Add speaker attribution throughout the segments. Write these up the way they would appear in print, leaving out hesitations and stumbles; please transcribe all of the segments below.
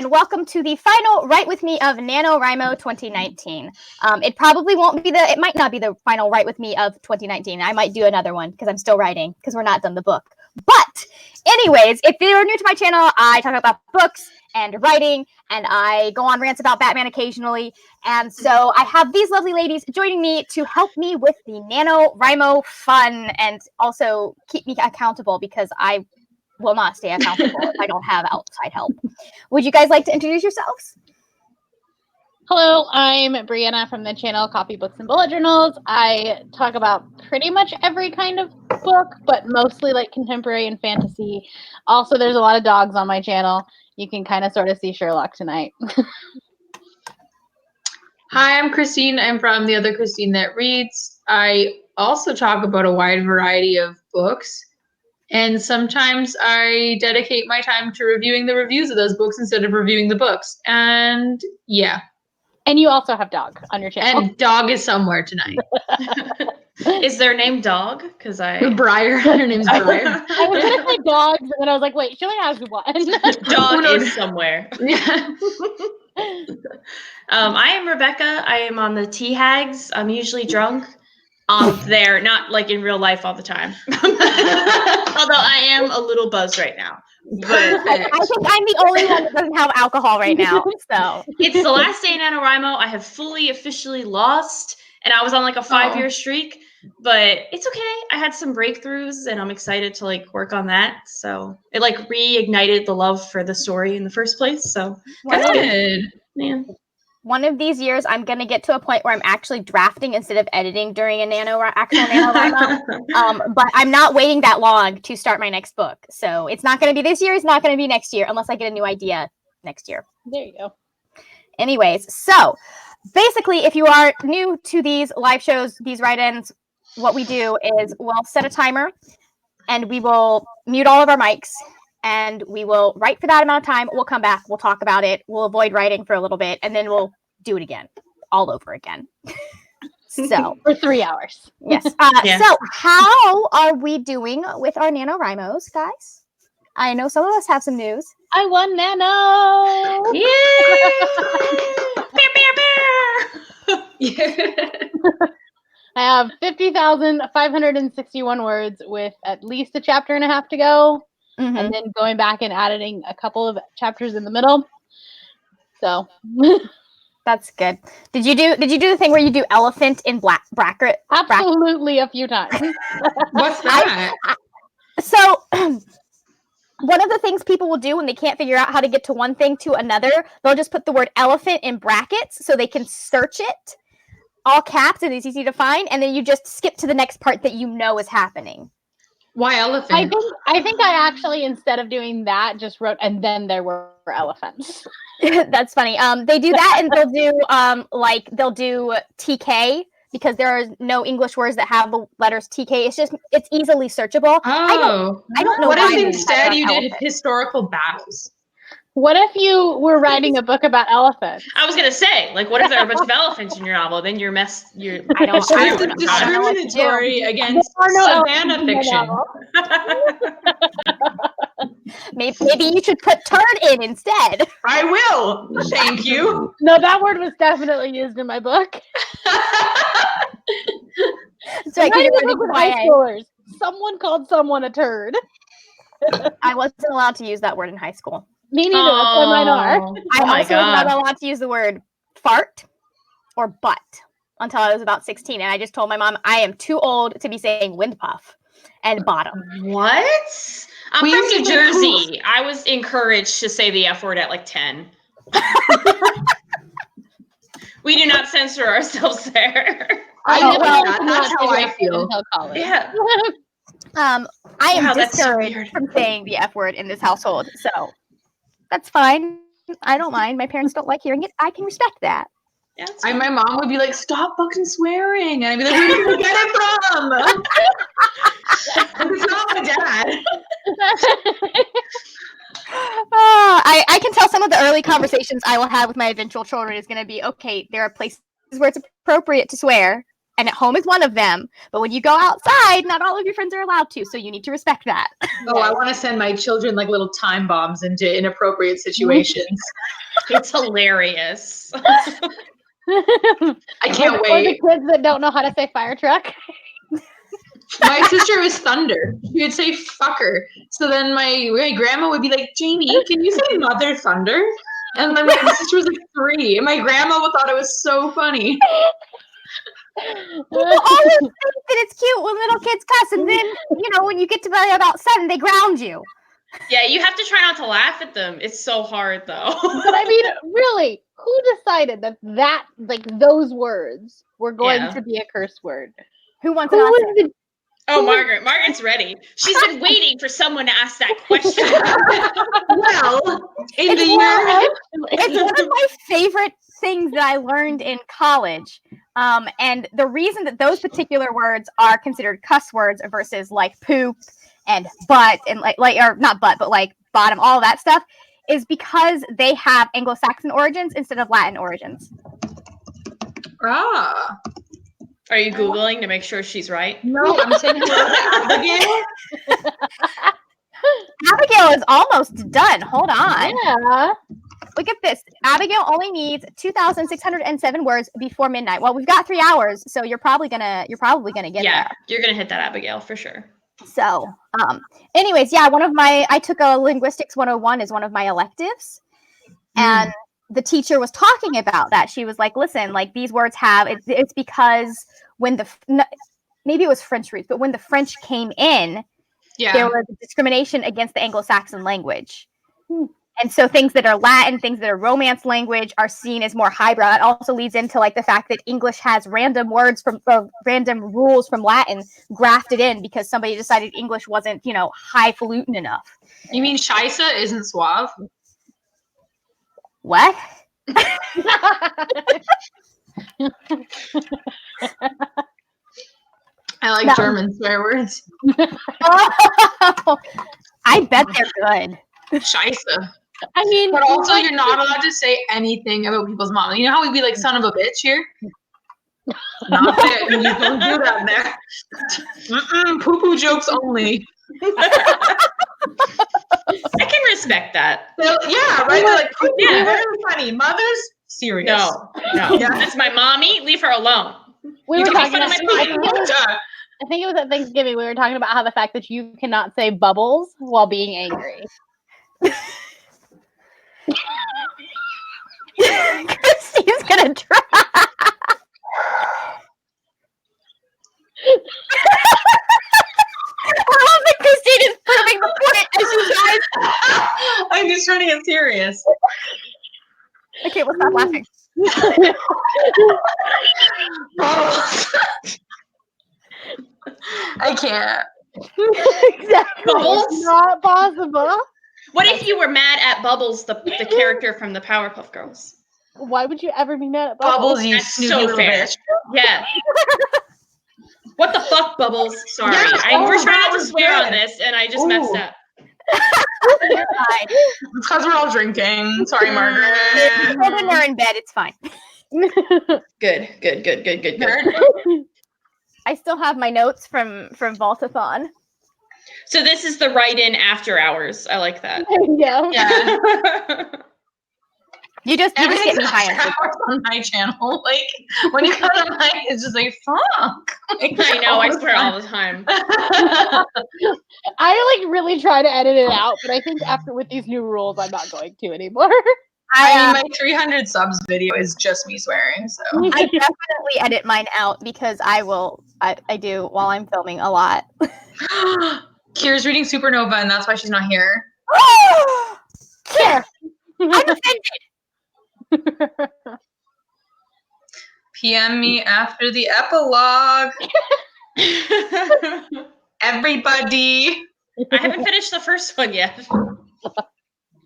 Speaker 1: and welcome to the final Write With Me of NaNoWriMo 2019. It might not be the final Write With Me of 2019. I might do another one because I'm still writing because we're not done the book. But anyways, if you're new to my channel, I talk about books and writing, and I go on rants about Batman occasionally. And so I have these lovely ladies joining me to help me with the NaNoWriMo fun and also keep me accountable because I will not stay accountable if I don't have outside help. Would you guys like to introduce yourselves?
Speaker 2: Hello, I'm Brianna from the channel Coffee Books and Bullet Journals. I talk about pretty much every kind of book, but mostly like contemporary and fantasy. Also, there's a lot of dogs on my channel. You can kind of sort of see Sherlock tonight.
Speaker 3: Hi, I'm Christine. I'm from The Other Christine That Reads. I also talk about a wide variety of books. And sometimes I dedicate my time to reviewing the reviews of those books instead of reviewing the books. And yeah.
Speaker 2: And you also have Dog on your channel.
Speaker 3: And Dog is somewhere tonight.
Speaker 4: Is their name Dog? Because
Speaker 3: Briar. Her name's Briar.
Speaker 2: I was gonna say dogs, and then I was like, wait, she only has one.
Speaker 4: Dog is somewhere.
Speaker 3: Yeah.
Speaker 4: I am Rebecca. I am on the Tea Hags. I'm usually drunk. There, not like in real life all the time. Although I am a little buzzed right now. But
Speaker 1: I think I'm the only one that doesn't have alcohol right now. So
Speaker 4: it's the last day in NaNoWriMo. I have officially lost, and I was on like a 5-year streak. But it's okay. I had some breakthroughs, and I'm excited to like work on that. So it like reignited the love for the story in the first place. So
Speaker 3: That's good.
Speaker 4: Man.
Speaker 1: One of these years, I'm going to get to a point where I'm actually drafting instead of editing during actual NaNoWriMo. But I'm not waiting that long to start my next book. So it's not going to be this year. It's not going to be next year unless I get a new idea next year.
Speaker 2: There you go.
Speaker 1: Anyways, so basically, if you are new to these live shows, these write-ins, what we do is we'll set a timer and we will mute all of our mics. And we will write for that amount of time. We'll come back. We'll talk about it. We'll avoid writing for a little bit. And then we'll do it again. All over again. So
Speaker 2: for 3 hours.
Speaker 1: Yes. So how are we doing with our NaNoWriMos, guys? I know some of us have some news.
Speaker 2: I won Nano!
Speaker 4: Yeah!
Speaker 2: I have 50,561 words with at least a chapter and a half to go.
Speaker 1: Mm-hmm.
Speaker 2: And then going back and adding a couple of chapters in the middle. So
Speaker 1: that's good. Did you do the thing where you do elephant in bracket?
Speaker 2: Absolutely, a few times.
Speaker 3: What's that?
Speaker 1: So one of the things people will do when they can't figure out how to get to one thing to another, they'll just put the word elephant in brackets so they can search it, all caps, and it's easy to find, and then you just skip to the next part that you know is happening.
Speaker 3: Why elephant?
Speaker 2: I think I actually, instead of doing that, just wrote, and then there were elephants.
Speaker 1: That's funny. They do that, and they'll do TK because there are no English words that have the letters TK. It's easily searchable.
Speaker 3: Oh,
Speaker 1: I don't know.
Speaker 3: What
Speaker 1: why
Speaker 3: if instead you did
Speaker 1: elephant.
Speaker 3: historical battles?
Speaker 2: What if you were writing a book about elephants?
Speaker 4: I was gonna say, like, what if there are a bunch of elephants in your novel? Then you're
Speaker 1: I don't
Speaker 3: It's discriminatory against Savannah fiction.
Speaker 1: Maybe you should put turd in instead.
Speaker 3: I will. Thank you.
Speaker 2: No, that word was definitely used in my book.
Speaker 1: It's like
Speaker 2: high schoolers. Someone called someone a turd.
Speaker 1: I wasn't allowed to use that word in high school.
Speaker 2: Me neither. That's why mine are.
Speaker 1: I also was not allowed to use the word fart or butt until I was about 16. And I just told my mom I am too old to be saying wind puff and bottom.
Speaker 4: What? I'm from New Jersey. I was encouraged to say the F word at like 10. We do not censor ourselves there.
Speaker 3: That's how I feel.
Speaker 2: Until college.
Speaker 4: Yeah.
Speaker 1: I am discouraged from saying the F word in this household. So that's fine. I don't mind. My parents don't like hearing it. I can respect that.
Speaker 4: Yeah,
Speaker 3: my mom would be like, "Stop fucking swearing," and I'd be like, "Where did you get it from?" It's not my dad.
Speaker 1: I can tell some of the early conversations I will have with my eventual children is going to be, okay, there are places where it's appropriate to swear, and at home is one of them. But when you go outside, not all of your friends are allowed to, so you need to respect that.
Speaker 3: Oh, I want to send my children like little time bombs into inappropriate situations.
Speaker 4: It's hilarious.
Speaker 3: I can't
Speaker 2: Or the
Speaker 3: wait.
Speaker 2: kids that don't know how to say fire truck.
Speaker 3: My sister was Thunder. She would say fucker. So then my grandma would be like, Jamie, can you say Mother Thunder? And then my sister was like 3. And my grandma thought it was so funny.
Speaker 1: People always think that it's cute when little kids cuss, and then, when you get to be about 7, they ground you.
Speaker 4: Yeah, you have to try not to laugh at them. It's so hard, though.
Speaker 2: But I mean, really, who decided that those words were going to be a curse word?
Speaker 1: Who wants
Speaker 2: Who
Speaker 1: an
Speaker 2: was
Speaker 1: answer?
Speaker 2: the
Speaker 4: Oh, Margaret. Margaret's ready. She's been waiting for someone to ask that question.
Speaker 3: Well, in the
Speaker 1: It's one of my favorite things that I learned in college. And the reason that those particular words are considered cuss words versus like poop and butt and or not butt, but like bottom, all that stuff, is because they have Anglo-Saxon origins instead of Latin origins.
Speaker 3: Ah.
Speaker 4: Are you Googling to make sure she's right?
Speaker 3: No, I'm saying hello to Abigail.
Speaker 1: Abigail is almost done. Hold on.
Speaker 2: Yeah.
Speaker 1: Look at this. Abigail only needs 2,607 words before midnight. Well, we've got 3 hours, so you're probably gonna get
Speaker 4: Yeah,
Speaker 1: there.
Speaker 4: you're gonna hit that, Abigail, for sure.
Speaker 1: So, anyways, yeah, I took a linguistics 101 as one of my electives, and the teacher was talking about that. She was like, listen, like these words it's because when maybe it was French roots, but when the French came in, there was discrimination against the Anglo-Saxon language. And so things that are Latin, things that are Romance language are seen as more highbrow. That also leads into like the fact that English has random words random rules from Latin grafted in because somebody decided English wasn't, highfalutin enough.
Speaker 3: You mean Shisa isn't suave?
Speaker 1: What?
Speaker 3: I like German swear words.
Speaker 1: Oh, I bet they're good.
Speaker 3: Shisa.
Speaker 2: I mean,
Speaker 3: But also, you're not allowed to say anything about people's mom. You know how we'd be like, son of a bitch here? Not that. You don't do that there. Poo-poo jokes only.
Speaker 4: I can respect that.
Speaker 3: So, yeah, right? They're like, poo-poo,
Speaker 4: Yeah.
Speaker 3: very funny. Mother's serious.
Speaker 4: No.
Speaker 3: Yeah.
Speaker 4: That's my mommy. Leave her alone.
Speaker 2: we
Speaker 4: You
Speaker 2: were
Speaker 4: can
Speaker 2: talking
Speaker 4: make
Speaker 2: about,
Speaker 4: fun of my
Speaker 2: I think it was at Thanksgiving. We were talking about how the fact that you cannot say bubbles while being angry.
Speaker 1: Christy's gonna try. I love that Christine is proving the point as you guys.
Speaker 3: I'm just trying to get serious.
Speaker 1: Okay, we'll stop laughing.
Speaker 3: I can't.
Speaker 2: Exactly.
Speaker 4: Bubbles?
Speaker 2: It's not possible.
Speaker 4: What if you were mad at Bubbles, the character from the Powerpuff Girls?
Speaker 2: Why would you ever be mad at bubbles?
Speaker 3: Bubbles, you
Speaker 4: That's
Speaker 3: snooty
Speaker 4: so
Speaker 3: little
Speaker 4: fair.
Speaker 3: bitch.
Speaker 4: Yeah. What the fuck, Bubbles? Sorry.
Speaker 3: Yeah,
Speaker 4: We're
Speaker 3: that
Speaker 4: trying not to
Speaker 3: was
Speaker 4: swear
Speaker 3: good.
Speaker 4: on this, and I just messed
Speaker 3: Ooh.
Speaker 4: up.
Speaker 1: You're fine.
Speaker 3: It's because we're all drinking. Sorry, Margaret.
Speaker 1: Children are in bed. It's fine.
Speaker 4: Good.
Speaker 3: Nerd.
Speaker 1: I still have my notes from Vaultathon.
Speaker 4: So this is the write-in after hours. I like that.
Speaker 2: Yeah.
Speaker 3: Yeah.
Speaker 1: You just get
Speaker 3: Everything's
Speaker 1: me high
Speaker 3: after hours on my channel. Like, when you come on mine, it's just like, fuck. Like,
Speaker 4: I know, I swear all the time.
Speaker 2: I really try to edit it out, but I think with these new rules, I'm not going to anymore.
Speaker 3: I mean, my 300 subs video is just me swearing, so.
Speaker 1: I definitely edit mine out because I do while I'm filming a lot.
Speaker 3: Kira's reading Supernova, and that's why she's not here.
Speaker 1: Here, I'm offended.
Speaker 3: PM me after the epilogue. Everybody.
Speaker 4: I haven't finished the first one yet.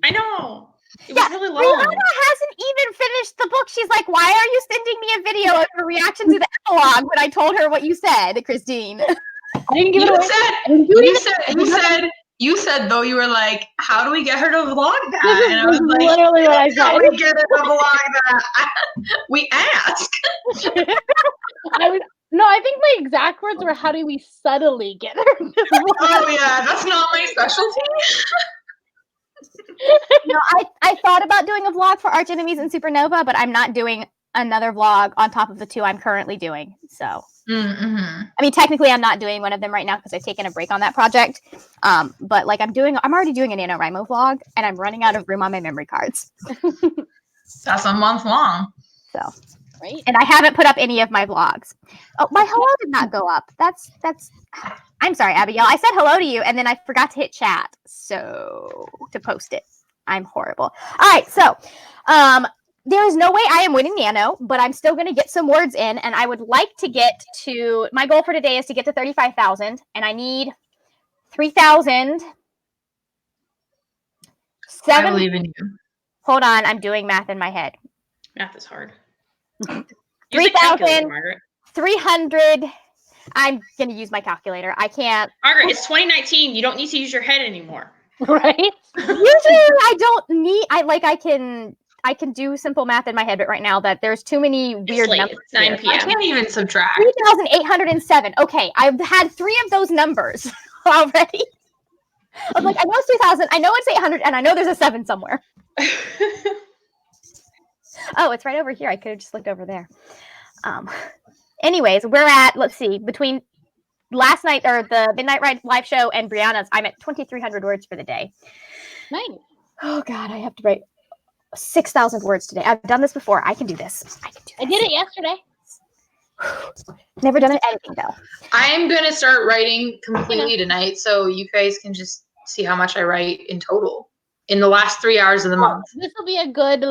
Speaker 4: I know. It was
Speaker 1: Yeah,
Speaker 4: really
Speaker 1: Rihanna
Speaker 4: long.
Speaker 1: hasn't even finished the book. She's like, why are you sending me a video of a reaction to the epilogue when I told her what you said, Christine?
Speaker 2: I didn't give it away.
Speaker 3: You said though, you were like, how do we get her to vlog that? And I was like,
Speaker 2: literally what I
Speaker 3: how
Speaker 2: said.
Speaker 3: do we get her to vlog that? We ask.
Speaker 2: No, I think my exact words were, "How do we subtly get her?"
Speaker 3: Oh yeah, that's not my specialty.
Speaker 1: No, I thought about doing a vlog for Arch Enemies and Supernova, but I'm not doing another vlog on top of the 2 I'm currently doing. So,
Speaker 3: Mm-hmm.
Speaker 1: I mean, technically, I'm not doing one of them right now because I've taken a break on that project. But like, I'm already doing a NaNoWriMo vlog, and I'm running out of room on my memory cards.
Speaker 3: That's a month long.
Speaker 1: So,
Speaker 2: Right?
Speaker 1: and I haven't put up any of my vlogs. Oh, my hello did not go up. That's. I'm sorry, Abigail. I said hello to you, and then I forgot to hit chat, so to post it. I'm horrible. All right, so there is no way I am winning Nano, but I'm still going to get some words in, and I would like to get to. My goal for today is to get to 35,000, and I need 3,000.
Speaker 3: I believe in you.
Speaker 1: Hold on, I'm doing math in my head.
Speaker 4: Math is hard.
Speaker 1: 3,000.
Speaker 4: Margaret.
Speaker 1: 300. I'm going to use my calculator. I can't.
Speaker 4: Margaret, it's 2019. You don't need to use your head anymore.
Speaker 2: Right?
Speaker 1: Usually I don't need. I can do simple math in my head, but right now that there's too many weird
Speaker 4: It's late.
Speaker 1: numbers.
Speaker 4: It's 9
Speaker 1: here.
Speaker 3: I
Speaker 4: p.m.
Speaker 3: can't even subtract.
Speaker 1: 3,807. Okay, I've had 3 of those numbers already. I was like, I know it's 3,000. I know it's 800, and I know there's a 7 somewhere. Oh, it's right over here. I could have just looked over there. Anyways, we're at, let's see, between last night or the Midnight Ride live show and Brianna's, I'm at 2,300 words for the day.
Speaker 2: Nice.
Speaker 1: Oh God, I have to write 6,000 words today. I've done this before. I can do this.
Speaker 2: I did it yesterday.
Speaker 1: Never done it editing though.
Speaker 3: I'm gonna start writing completely tonight, so you guys can just see how much I write in total in the last 3 hours of the month.
Speaker 2: This will be a good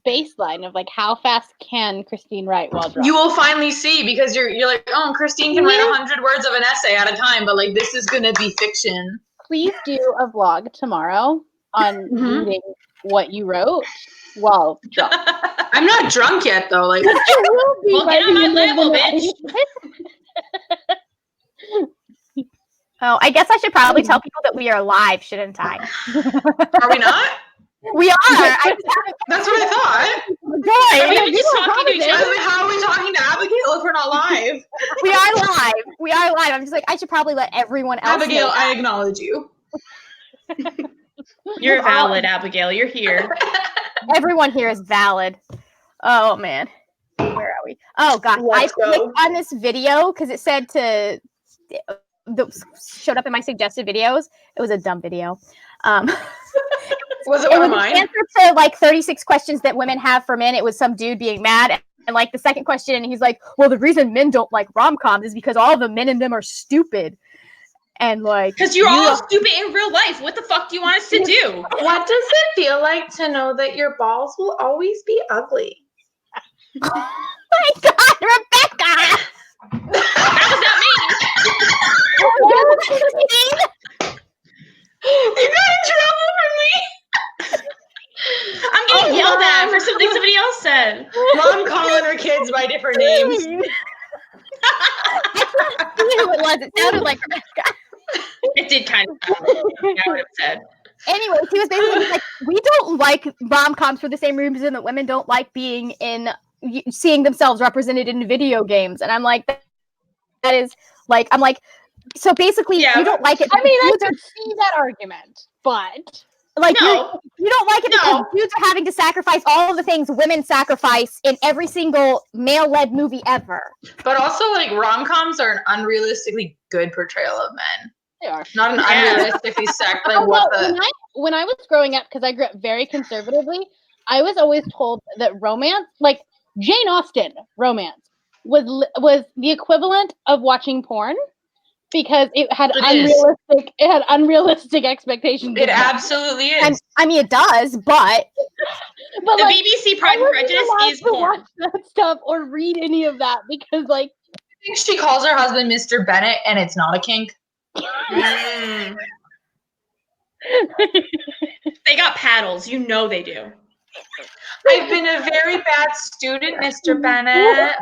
Speaker 2: baseline of how fast can Christine write while drunk.
Speaker 3: You will finally see, because you're like, oh, Christine can write 100 words of an essay at a time, but this is gonna be fiction.
Speaker 2: Please do a vlog tomorrow on
Speaker 3: Mhm.
Speaker 2: reading what you wrote while drunk.
Speaker 3: I'm not drunk yet though.
Speaker 2: You will be
Speaker 4: Well,
Speaker 2: by
Speaker 4: get on
Speaker 2: the
Speaker 4: my
Speaker 2: end of
Speaker 4: level,
Speaker 2: the
Speaker 4: bitch.
Speaker 2: night.
Speaker 1: Oh, I guess I should probably tell people that we are live, shouldn't I?
Speaker 3: Are we not?
Speaker 1: We are.
Speaker 3: That's what I thought.
Speaker 4: Are
Speaker 1: Good.
Speaker 4: we just talking to each
Speaker 3: I was
Speaker 4: other?
Speaker 3: like, how are we talking to Abigail if we're not live?
Speaker 1: We are live. We are live. I'm just like, I should probably let everyone else
Speaker 3: Abigail,
Speaker 1: know.
Speaker 3: I acknowledge you.
Speaker 4: You're valid, Abigail. You're here.
Speaker 1: Everyone here is valid. Oh man. Where are we? Oh god.
Speaker 3: Let's
Speaker 1: I
Speaker 3: go.
Speaker 1: clicked on this video because it said showed up in my suggested videos. It was a dumb video.
Speaker 3: Was it
Speaker 1: It
Speaker 3: one
Speaker 1: was
Speaker 3: of
Speaker 1: an
Speaker 3: mine?
Speaker 1: answer to 36 questions that women have for men. It was some dude being mad. And the second question, and he's like, well, the reason men don't like rom-coms is because all the men in them are stupid. And
Speaker 4: Because you're all stupid in real life. What the fuck do you want us to do?
Speaker 5: What does it feel like to know that your balls will always be ugly?
Speaker 1: oh my god, Rebecca!
Speaker 4: That was not me.
Speaker 3: You got in trouble for me.
Speaker 4: I'm getting yelled at for something somebody else said.
Speaker 3: Mom calling her kids by different names.
Speaker 1: I knew who it was. It sounded like Rebecca.
Speaker 4: It did kind of sound like I would have said.
Speaker 1: Anyways, he was basically like, we don't like rom-coms for the same reason that women don't like seeing themselves represented in video games. And I'm like, that is I'm like, so basically
Speaker 4: Yeah,
Speaker 1: you don't like it.
Speaker 2: I mean, I
Speaker 1: dudes
Speaker 2: could see that argument, but
Speaker 4: No.
Speaker 1: you don't like it because dudes are having to sacrifice all of the things women sacrifice in every single male-led movie ever.
Speaker 3: But also, rom-coms are an unrealistically good portrayal of men.
Speaker 2: they are.
Speaker 3: Not an
Speaker 4: Yeah.
Speaker 3: unrealistically
Speaker 2: When I was growing up, because I grew up very conservatively, I was always told that romance, Jane Austen romance, was the equivalent of watching porn because it had unrealistic expectations.
Speaker 3: It absolutely is.
Speaker 1: I mean, it does, but
Speaker 2: But
Speaker 4: The BBC Pride and Prejudice is porn.
Speaker 2: watch that stuff or read any of that because
Speaker 3: I think she calls her husband Mr. Bennett, and it's not a kink.
Speaker 4: Mm. They got paddles. You know they do.
Speaker 3: I've been a very bad student, Mr. Bennett.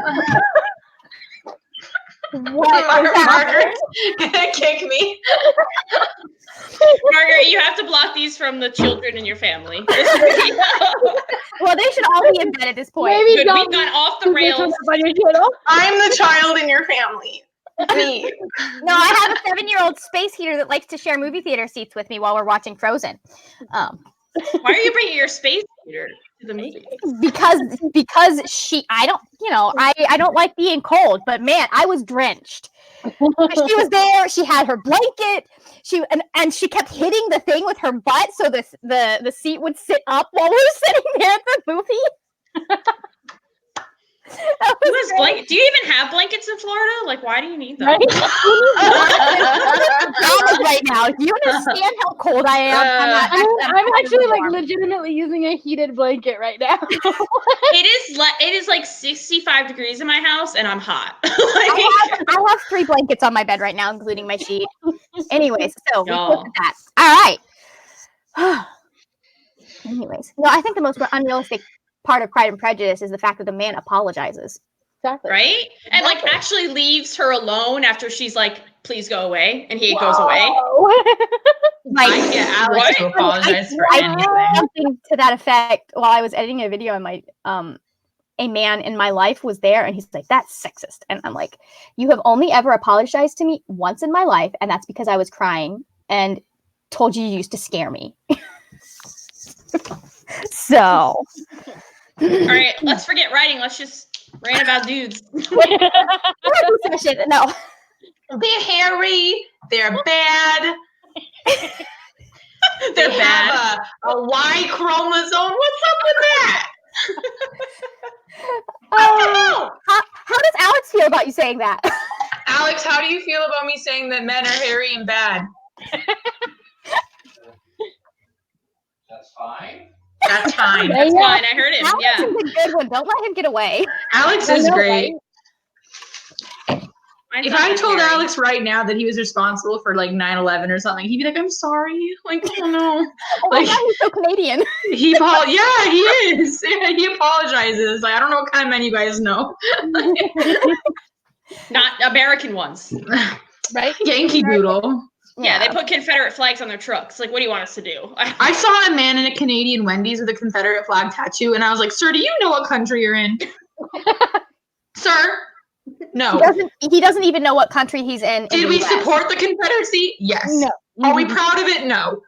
Speaker 3: Margaret's gonna kick me.
Speaker 4: Margaret, you have to block these from the children in your family.
Speaker 1: well, they should all be in that at this point.
Speaker 2: Maybe
Speaker 4: Good,
Speaker 2: don't
Speaker 4: we've gone off the rails.
Speaker 2: on your channel.
Speaker 5: I'm the child in your family. Me.
Speaker 1: No, I have a 7-year-old space heater that likes to share movie theater seats with me while we're watching Frozen.
Speaker 4: Why are you bringing your space heater to the movie?
Speaker 1: Because I don't like being cold, but man, I was drenched. She was there. She had her blanket. And she kept hitting the thing with her butt, so the seat would sit up while we were sitting there at the movie.
Speaker 4: Who has blanket? Do you even have blankets in Florida? Like, why do you need them?
Speaker 2: Right?
Speaker 1: Right now, do you understand how cold I am?
Speaker 2: I'm actually like legitimately using a heated blanket right now.
Speaker 4: It is like 65 degrees in my house, and I'm hot. Like,
Speaker 1: I have 3 blankets on my bed right now, including my sheet. Anyways, so we
Speaker 4: Y'all.
Speaker 1: looked at that. All right. Anyways, no, I think the most unrealistic part of Pride and Prejudice is the fact that the man apologizes.
Speaker 2: Exactly.
Speaker 4: right? And like actually leaves her alone after she's like, please go away. And he goes away.
Speaker 1: Like,
Speaker 6: I get Alex to apologize for
Speaker 1: I
Speaker 6: anything.
Speaker 1: did something to that effect while I was editing a video, and my a man in my life was there, and he's like, "That's sexist," and I'm like, "You have only ever apologized to me once in my life, and that's because I was crying and told you used to scare me." So,
Speaker 4: All right, let's forget writing. Let's just rant about dudes.
Speaker 1: no.
Speaker 5: They're hairy. They're bad.
Speaker 4: They're
Speaker 5: They
Speaker 4: bad.
Speaker 5: have a Y chromosome. What's up with that?
Speaker 1: How does Alex feel about you saying that?
Speaker 5: Alex, how do you feel about me saying that men are hairy and bad?
Speaker 7: That's fine.
Speaker 5: That's fine.
Speaker 4: That's fine. I heard him.
Speaker 1: Alex
Speaker 4: Yeah.
Speaker 1: is a good one. Don't let him get away.
Speaker 5: Alex
Speaker 2: I
Speaker 5: is
Speaker 2: know,
Speaker 5: great.
Speaker 4: Mine's
Speaker 5: If
Speaker 4: not
Speaker 5: I
Speaker 4: that
Speaker 5: told
Speaker 4: hairy.
Speaker 5: Alex right now that he was responsible for like 9/11 or something, he'd be like, "I'm sorry." Like, oh no.
Speaker 1: Oh my
Speaker 5: Like-
Speaker 1: God, he's so Canadian.
Speaker 5: He is. Yeah, he apologizes. Like, I don't know what kind of men you guys know.
Speaker 4: Not American ones.
Speaker 2: Right?
Speaker 5: Yankee Doodle.
Speaker 4: Yeah, they put Confederate flags on their trucks. Like, what do you want us to do?
Speaker 5: I saw a man in a Canadian Wendy's with a Confederate flag tattoo, and I was like, "Sir, do you know what country you're in?" Sir, no.
Speaker 1: He doesn't even know what country he's in.
Speaker 5: Did
Speaker 1: the
Speaker 5: we
Speaker 1: US.
Speaker 5: support the Confederacy? Yes.
Speaker 2: No.
Speaker 5: Are we proud of it? No.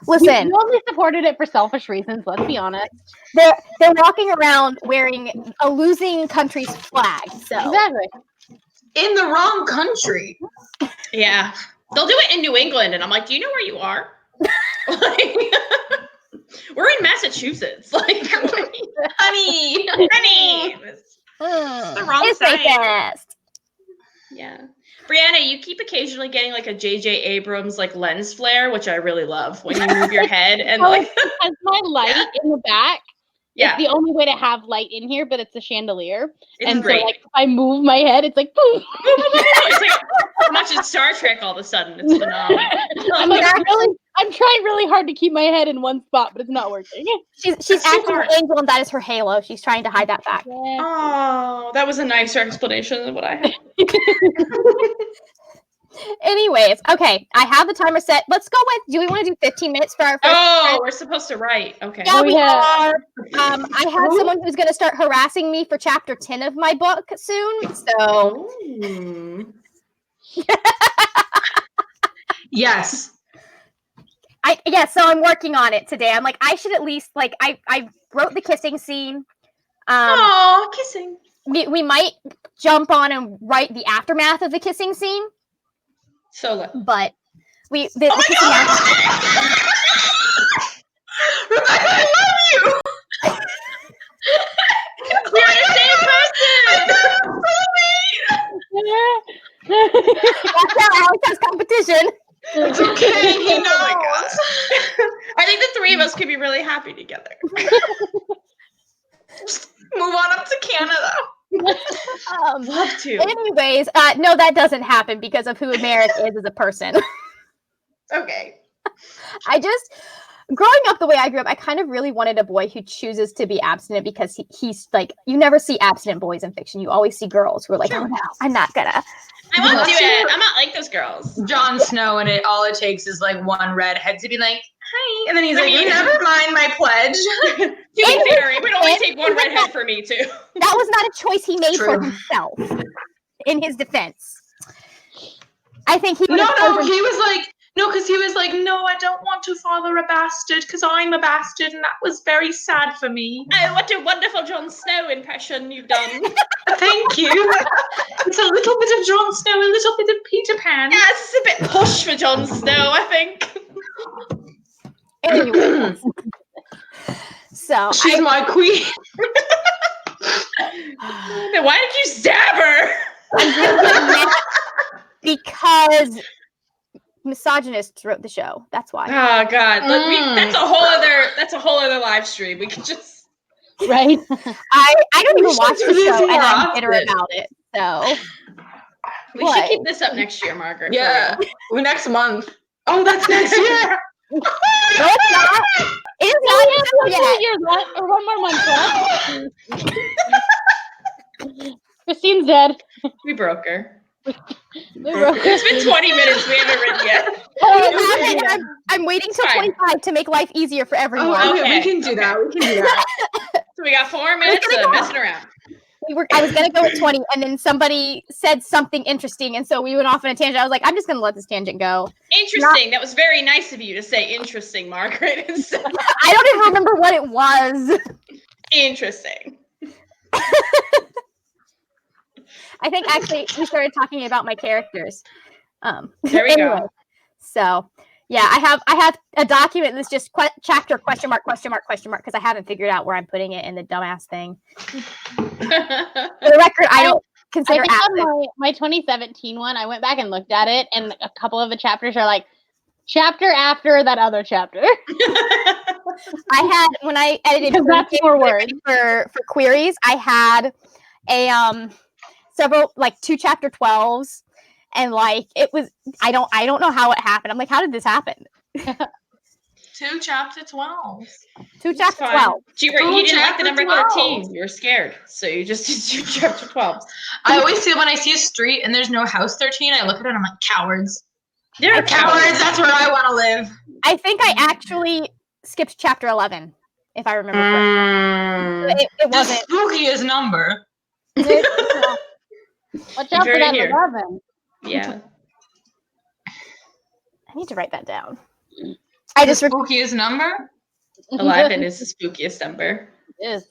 Speaker 1: Listen,
Speaker 2: You only supported it for selfish reasons, let's be honest.
Speaker 1: they're walking around wearing a losing country's flag. So
Speaker 2: Exactly.
Speaker 5: In the wrong country.
Speaker 4: Yeah. They'll do it in New England, and I'm like, do you know where you are? Like, we're in Massachusetts. Like, honey. It's the wrong
Speaker 1: it's
Speaker 4: side.
Speaker 1: racist.
Speaker 4: Yeah. Brianna, you keep occasionally getting like a J.J. Abrams like lens flare, which I really love when you move your head and
Speaker 2: Oh,
Speaker 4: like,
Speaker 2: because my light in the back
Speaker 4: yeah,
Speaker 2: is the only way to have light in here, but it's a chandelier.
Speaker 4: it's
Speaker 2: And
Speaker 4: great.
Speaker 2: so like if I move my head, it's like boom.
Speaker 4: It's like I'm watching Star Trek all of a sudden. It's phenomenal.
Speaker 2: I'm like I'm trying really hard to keep my head in one spot, but it's not working.
Speaker 1: She's
Speaker 4: That's
Speaker 1: acting
Speaker 4: smart.
Speaker 1: an angel, and that is her halo. She's trying to hide that fact.
Speaker 2: Yeah.
Speaker 4: Oh, that was a nicer explanation than what I had.
Speaker 1: Anyways, okay, I have the timer set. Let's go with. Do we want to do 15 minutes for our first?
Speaker 4: Oh, we're supposed to write. Okay.
Speaker 1: Yeah, we
Speaker 2: yeah.
Speaker 1: are. I have someone who's going to start harassing me for chapter 10 of my book soon. So
Speaker 4: Ooh.
Speaker 5: Yes.
Speaker 1: so I'm working on it today. I'm like, I should at least like I wrote the kissing scene.
Speaker 4: Aw, kissing.
Speaker 1: We might jump on and write the aftermath of the kissing scene,
Speaker 4: Solo.
Speaker 1: but the
Speaker 4: Oh my
Speaker 1: kissing
Speaker 4: God!
Speaker 5: Rebecca, I love you.
Speaker 4: We're the same person.
Speaker 1: Watch out, Alex has competition.
Speaker 5: It's okay. He knows.
Speaker 4: Oh my God. I think the three of us could be really happy together.
Speaker 5: Move on up to Canada.
Speaker 4: Love to.
Speaker 1: Anyways, no, that doesn't happen because of who Merrick is as a person.
Speaker 4: Okay.
Speaker 1: Growing up the way I grew up, I kind of really wanted a boy who chooses to be abstinent because he's like, you never see abstinent boys in fiction. You always see girls who are like,
Speaker 4: Sure.
Speaker 1: oh no, I'm not gonna.
Speaker 4: I won't do it. I'm not like those girls.
Speaker 5: Jon Snow, and all it takes is like one redhead to be like, "Hi," and then he's like,
Speaker 4: Right.
Speaker 5: "Never mind, my pledge.
Speaker 4: To be fair, it would only take one redhead for me too.
Speaker 1: That was not a choice he made for
Speaker 5: True.
Speaker 1: himself. In his defense, I think he would
Speaker 5: No,
Speaker 1: have
Speaker 5: no,
Speaker 1: chosen-
Speaker 5: he was like, no, because he was like, no, I don't want to father a bastard because I'm a bastard, and that was very sad for me.
Speaker 4: Oh, what a wonderful Jon Snow impression you've done.
Speaker 5: Thank you. It's a little bit of Jon Snow, a little bit of Peter Pan.
Speaker 4: Yeah, it's a bit posh for Jon Snow, I think.
Speaker 1: Anyway, so
Speaker 5: She's my queen.
Speaker 4: Then why did you stab her?
Speaker 1: because misogynists wrote the show. That's why.
Speaker 4: Oh God, look,
Speaker 5: Mm.
Speaker 4: that's a whole other live stream. We could just
Speaker 2: Right?
Speaker 1: I don't even
Speaker 5: should
Speaker 1: watch
Speaker 5: do
Speaker 1: the
Speaker 5: this
Speaker 1: show, and
Speaker 5: more
Speaker 1: I'm bitter
Speaker 5: often.
Speaker 1: about it. So
Speaker 4: we
Speaker 1: What?
Speaker 4: should keep this up next year, Margaret. for
Speaker 5: Yeah,
Speaker 4: real.
Speaker 5: next month. Oh, that's next year.
Speaker 1: no, it's not. It is not December yet.
Speaker 2: Years left, or one more month left. Christine's dead.
Speaker 4: We broke her.
Speaker 2: We broke
Speaker 4: It's been 20 minutes. We haven't written yet.
Speaker 1: I'm waiting till
Speaker 4: Fine.
Speaker 1: 25 to make life easier for everyone.
Speaker 5: Oh,
Speaker 4: Okay,
Speaker 5: we can do that. We can do that.
Speaker 4: So we got 4 minutes
Speaker 1: gonna
Speaker 4: of
Speaker 1: go.
Speaker 4: messing around.
Speaker 1: I was gonna go at 20, and then somebody said something interesting, and so we went off on a tangent. I was like, I'm just gonna let this tangent go.
Speaker 4: Interesting. That was very nice of you to say interesting, Margaret.
Speaker 1: I don't even remember what it was.
Speaker 4: Interesting.
Speaker 1: I think actually we started talking about my characters.
Speaker 4: There we go.
Speaker 1: So yeah, I have a document that's just chapter question mark because I haven't figured out where I'm putting it in the dumbass thing. For the record, I don't
Speaker 2: I
Speaker 1: consider
Speaker 2: think
Speaker 1: acid.
Speaker 2: on my 2017 one, I went back and looked at it, and a couple of the chapters are like chapter after that other chapter.
Speaker 1: I had when I edited
Speaker 2: Because that's more words.
Speaker 1: for queries, I had a several like 2 chapter 12s, and like it was I don't know how it happened. I'm like, how did this happen?
Speaker 5: 2 chapter 12.
Speaker 1: 2
Speaker 4: It's
Speaker 1: chapter
Speaker 4: fine.
Speaker 1: 12.
Speaker 4: You
Speaker 5: Oh,
Speaker 4: didn't like the
Speaker 5: chapter
Speaker 4: number
Speaker 5: 12.
Speaker 4: 13. You were scared. So you just did chapter 12.
Speaker 5: I always feel when I see a street and there's no house 13, I look at it and I'm like, cowards.
Speaker 4: They're
Speaker 5: Cowards, that's where I want to live.
Speaker 1: I think I actually skipped chapter 11, if I remember correctly. It
Speaker 5: The
Speaker 1: wasn't.
Speaker 5: spookiest number.
Speaker 2: Watch out for
Speaker 4: Very
Speaker 2: that
Speaker 4: here.
Speaker 2: 11.
Speaker 4: Yeah.
Speaker 1: I need to write that down. I just
Speaker 5: The spookiest number?
Speaker 4: 11 is the spookiest number.
Speaker 2: It is.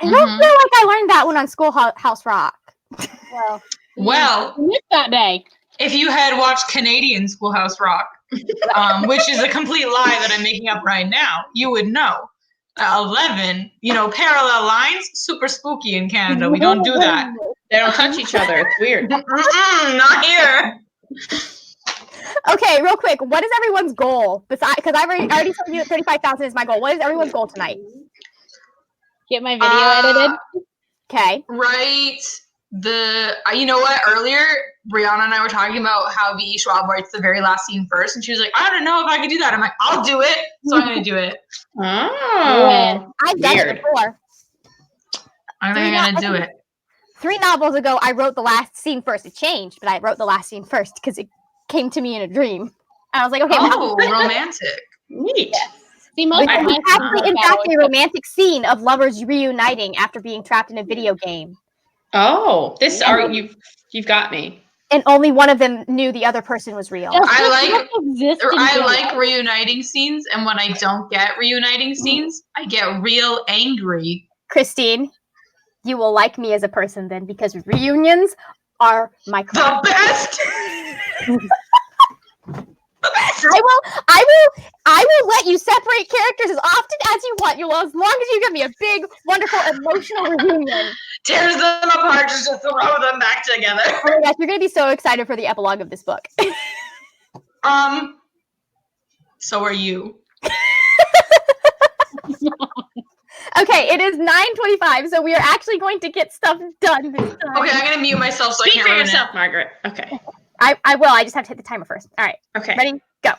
Speaker 1: I don't feel like I learned that one on Schoolhouse Rock.
Speaker 2: Well,
Speaker 5: Well,
Speaker 2: you missed that day.
Speaker 5: if you had watched Canadian Schoolhouse Rock, which is a complete lie that I'm making up right now, you would know. 11, parallel lines, super spooky in Canada. We don't do that.
Speaker 4: They don't touch each other. It's weird.
Speaker 5: Not here.
Speaker 1: Okay, real quick, what is everyone's goal? Because I already told you that 35,000 is my goal. What is everyone's goal tonight?
Speaker 2: Get my video edited.
Speaker 1: Okay.
Speaker 5: Right. You know what? Earlier, Brianna and I were talking about how V.E. Schwab writes the very last scene first, and she was like, I don't know if I could do that. I'm like, I'll do it. So I'm going to do it.
Speaker 4: Oh.
Speaker 1: I've done it
Speaker 4: Weird.
Speaker 1: before.
Speaker 5: I'm going to do it.
Speaker 1: 3 novels ago, I wrote the last scene first. It changed, but I wrote the last scene first because it came to me in a dream. And I was like, okay,
Speaker 5: Oh, romantic.
Speaker 4: Neat.
Speaker 2: See, most
Speaker 1: Which
Speaker 2: of
Speaker 1: is
Speaker 2: my
Speaker 1: actually, in fact, a romantic scene of lovers reuniting after being trapped in a video game.
Speaker 4: Oh, you've got me.
Speaker 1: And only one of them knew the other person was real.
Speaker 5: I like reuniting scenes, and when I don't get reuniting scenes, I get real angry.
Speaker 1: Christine, you will like me as a person then, because reunions are my
Speaker 5: The
Speaker 1: crap.
Speaker 5: best.
Speaker 1: I will let you separate characters as often as you want. As long as you give me a big, wonderful, emotional reunion.
Speaker 5: Tears them apart just to throw them back together.
Speaker 1: Oh my gosh, you're gonna be so excited for the epilogue of this book.
Speaker 5: So are you.
Speaker 1: Okay, it is 9:25, so we are actually going to get stuff done this time.
Speaker 5: Okay, I'm gonna mute myself so
Speaker 4: Speak
Speaker 5: I
Speaker 4: for
Speaker 5: can't ruin it.
Speaker 4: yourself, Margaret. Okay.
Speaker 1: I will. I just have to hit the timer first. All right.
Speaker 4: Okay.
Speaker 1: Ready? Go.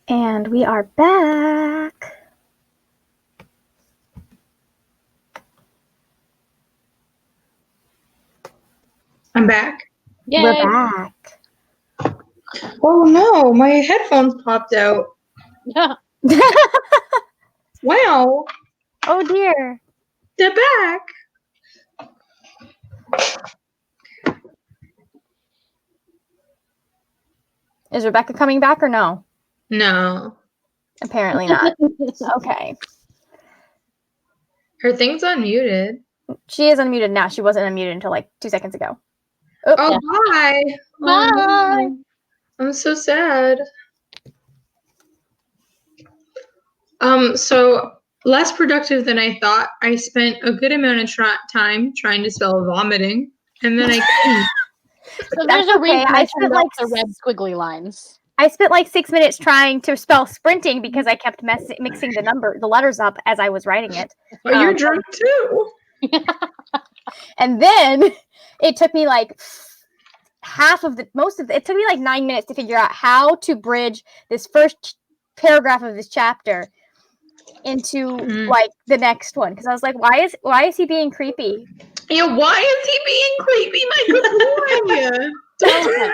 Speaker 1: And we are back.
Speaker 3: I'm back.
Speaker 2: Yay.
Speaker 1: We're back.
Speaker 3: Oh no, my headphones popped out.
Speaker 2: Yeah.
Speaker 3: Wow,
Speaker 1: Oh dear.
Speaker 3: they're back.
Speaker 1: Is Rebecca coming back or no?
Speaker 3: No,
Speaker 1: Apparently not. Okay.
Speaker 3: her thing's unmuted.
Speaker 1: She is unmuted now. She wasn't unmuted until like 2 seconds ago.
Speaker 3: Oh, bye.
Speaker 2: Bye.
Speaker 3: Oh, no. I'm so sad. So less productive than I thought. I spent a good amount of time trying to spell vomiting, and then I couldn't.
Speaker 2: So there's a
Speaker 1: okay.
Speaker 2: reason
Speaker 1: I
Speaker 2: I
Speaker 1: spent
Speaker 2: turned off
Speaker 1: like
Speaker 2: the red squiggly lines.
Speaker 1: I spent like 6 minutes trying to spell sprinting because I kept mixing the letters up as I was writing it.
Speaker 3: Oh, you're drunk too.
Speaker 1: And then it took me like it took me like 9 minutes to figure out how to bridge this first paragraph of this chapter into like the next one, because I was like, why is he being creepy?
Speaker 3: Yeah, why is he being creepy, my good boy? Don't do that.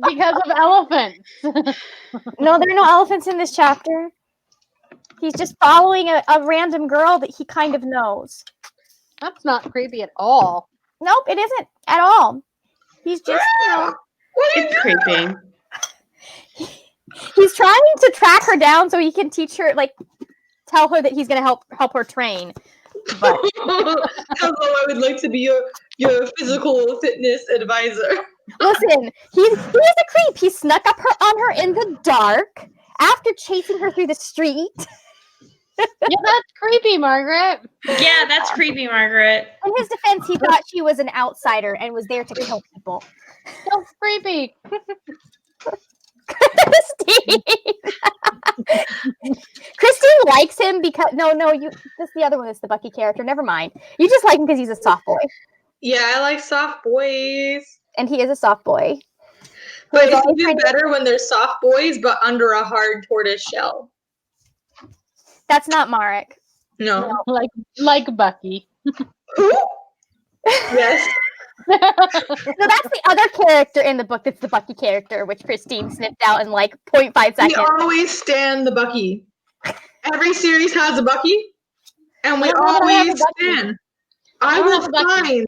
Speaker 2: Because of elephants.
Speaker 1: No, there are no elephants in this chapter. He's just following a random girl that he kind of knows.
Speaker 2: That's not creepy at all.
Speaker 1: Nope, it isn't at all. He's just,
Speaker 4: It's creepy.
Speaker 1: he's trying to track her down so he can teach her, like, tell her that he's gonna help her train. But
Speaker 3: Hello, I would like to be your physical fitness advisor.
Speaker 1: listen, he's a creep. He snuck up on her in the dark after chasing her through the street.
Speaker 2: Yeah, that's creepy, Margaret.
Speaker 4: Yeah, that's creepy, Margaret.
Speaker 1: In his defense, he thought she was an outsider and was there to kill people.
Speaker 2: That's creepy.
Speaker 1: Christine. Christine likes him because that's the other one. That's the Bucky character. Never mind. You just like him because he's a soft boy,
Speaker 3: Yeah, I like soft boys.
Speaker 1: and he is a soft boy.
Speaker 3: But
Speaker 1: He's
Speaker 3: it's
Speaker 1: always
Speaker 3: even
Speaker 1: trying to-
Speaker 3: better when they're soft boys, but under a hard tortoise shell.
Speaker 1: That's not Marek.
Speaker 3: No.
Speaker 2: Like Bucky.
Speaker 3: Yes.
Speaker 1: No, that's the other character in the book. That's the Bucky character, which Christine sniffed out in like 0.5
Speaker 3: We
Speaker 1: seconds.
Speaker 3: always stand the Bucky. Every series has a Bucky, and we
Speaker 2: I don't know that I have a
Speaker 3: always
Speaker 2: Bucky.
Speaker 3: stand. I
Speaker 2: don't
Speaker 3: will
Speaker 2: have a Bucky.
Speaker 3: find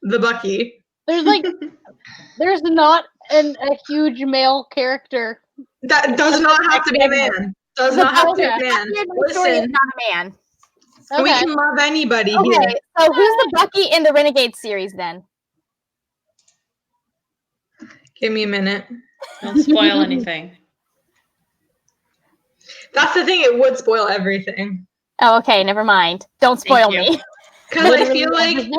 Speaker 3: the Bucky.
Speaker 2: There's not a huge male character.
Speaker 3: That does not have to be a man. Does not have to be a
Speaker 1: Bucky
Speaker 3: man.
Speaker 1: in the story is
Speaker 3: Listen,
Speaker 1: not a man.
Speaker 3: we
Speaker 2: Okay.
Speaker 3: can love anybody
Speaker 1: Okay,
Speaker 3: here.
Speaker 1: so who's the Bucky in the Renegade series then?
Speaker 3: Give me a minute.
Speaker 4: Don't spoil anything.
Speaker 3: That's the thing, it would spoil everything.
Speaker 1: Oh, okay, never mind. Don't spoil
Speaker 4: Thank you.
Speaker 1: me.
Speaker 3: Because I
Speaker 2: Literally
Speaker 3: feel like,
Speaker 2: everything?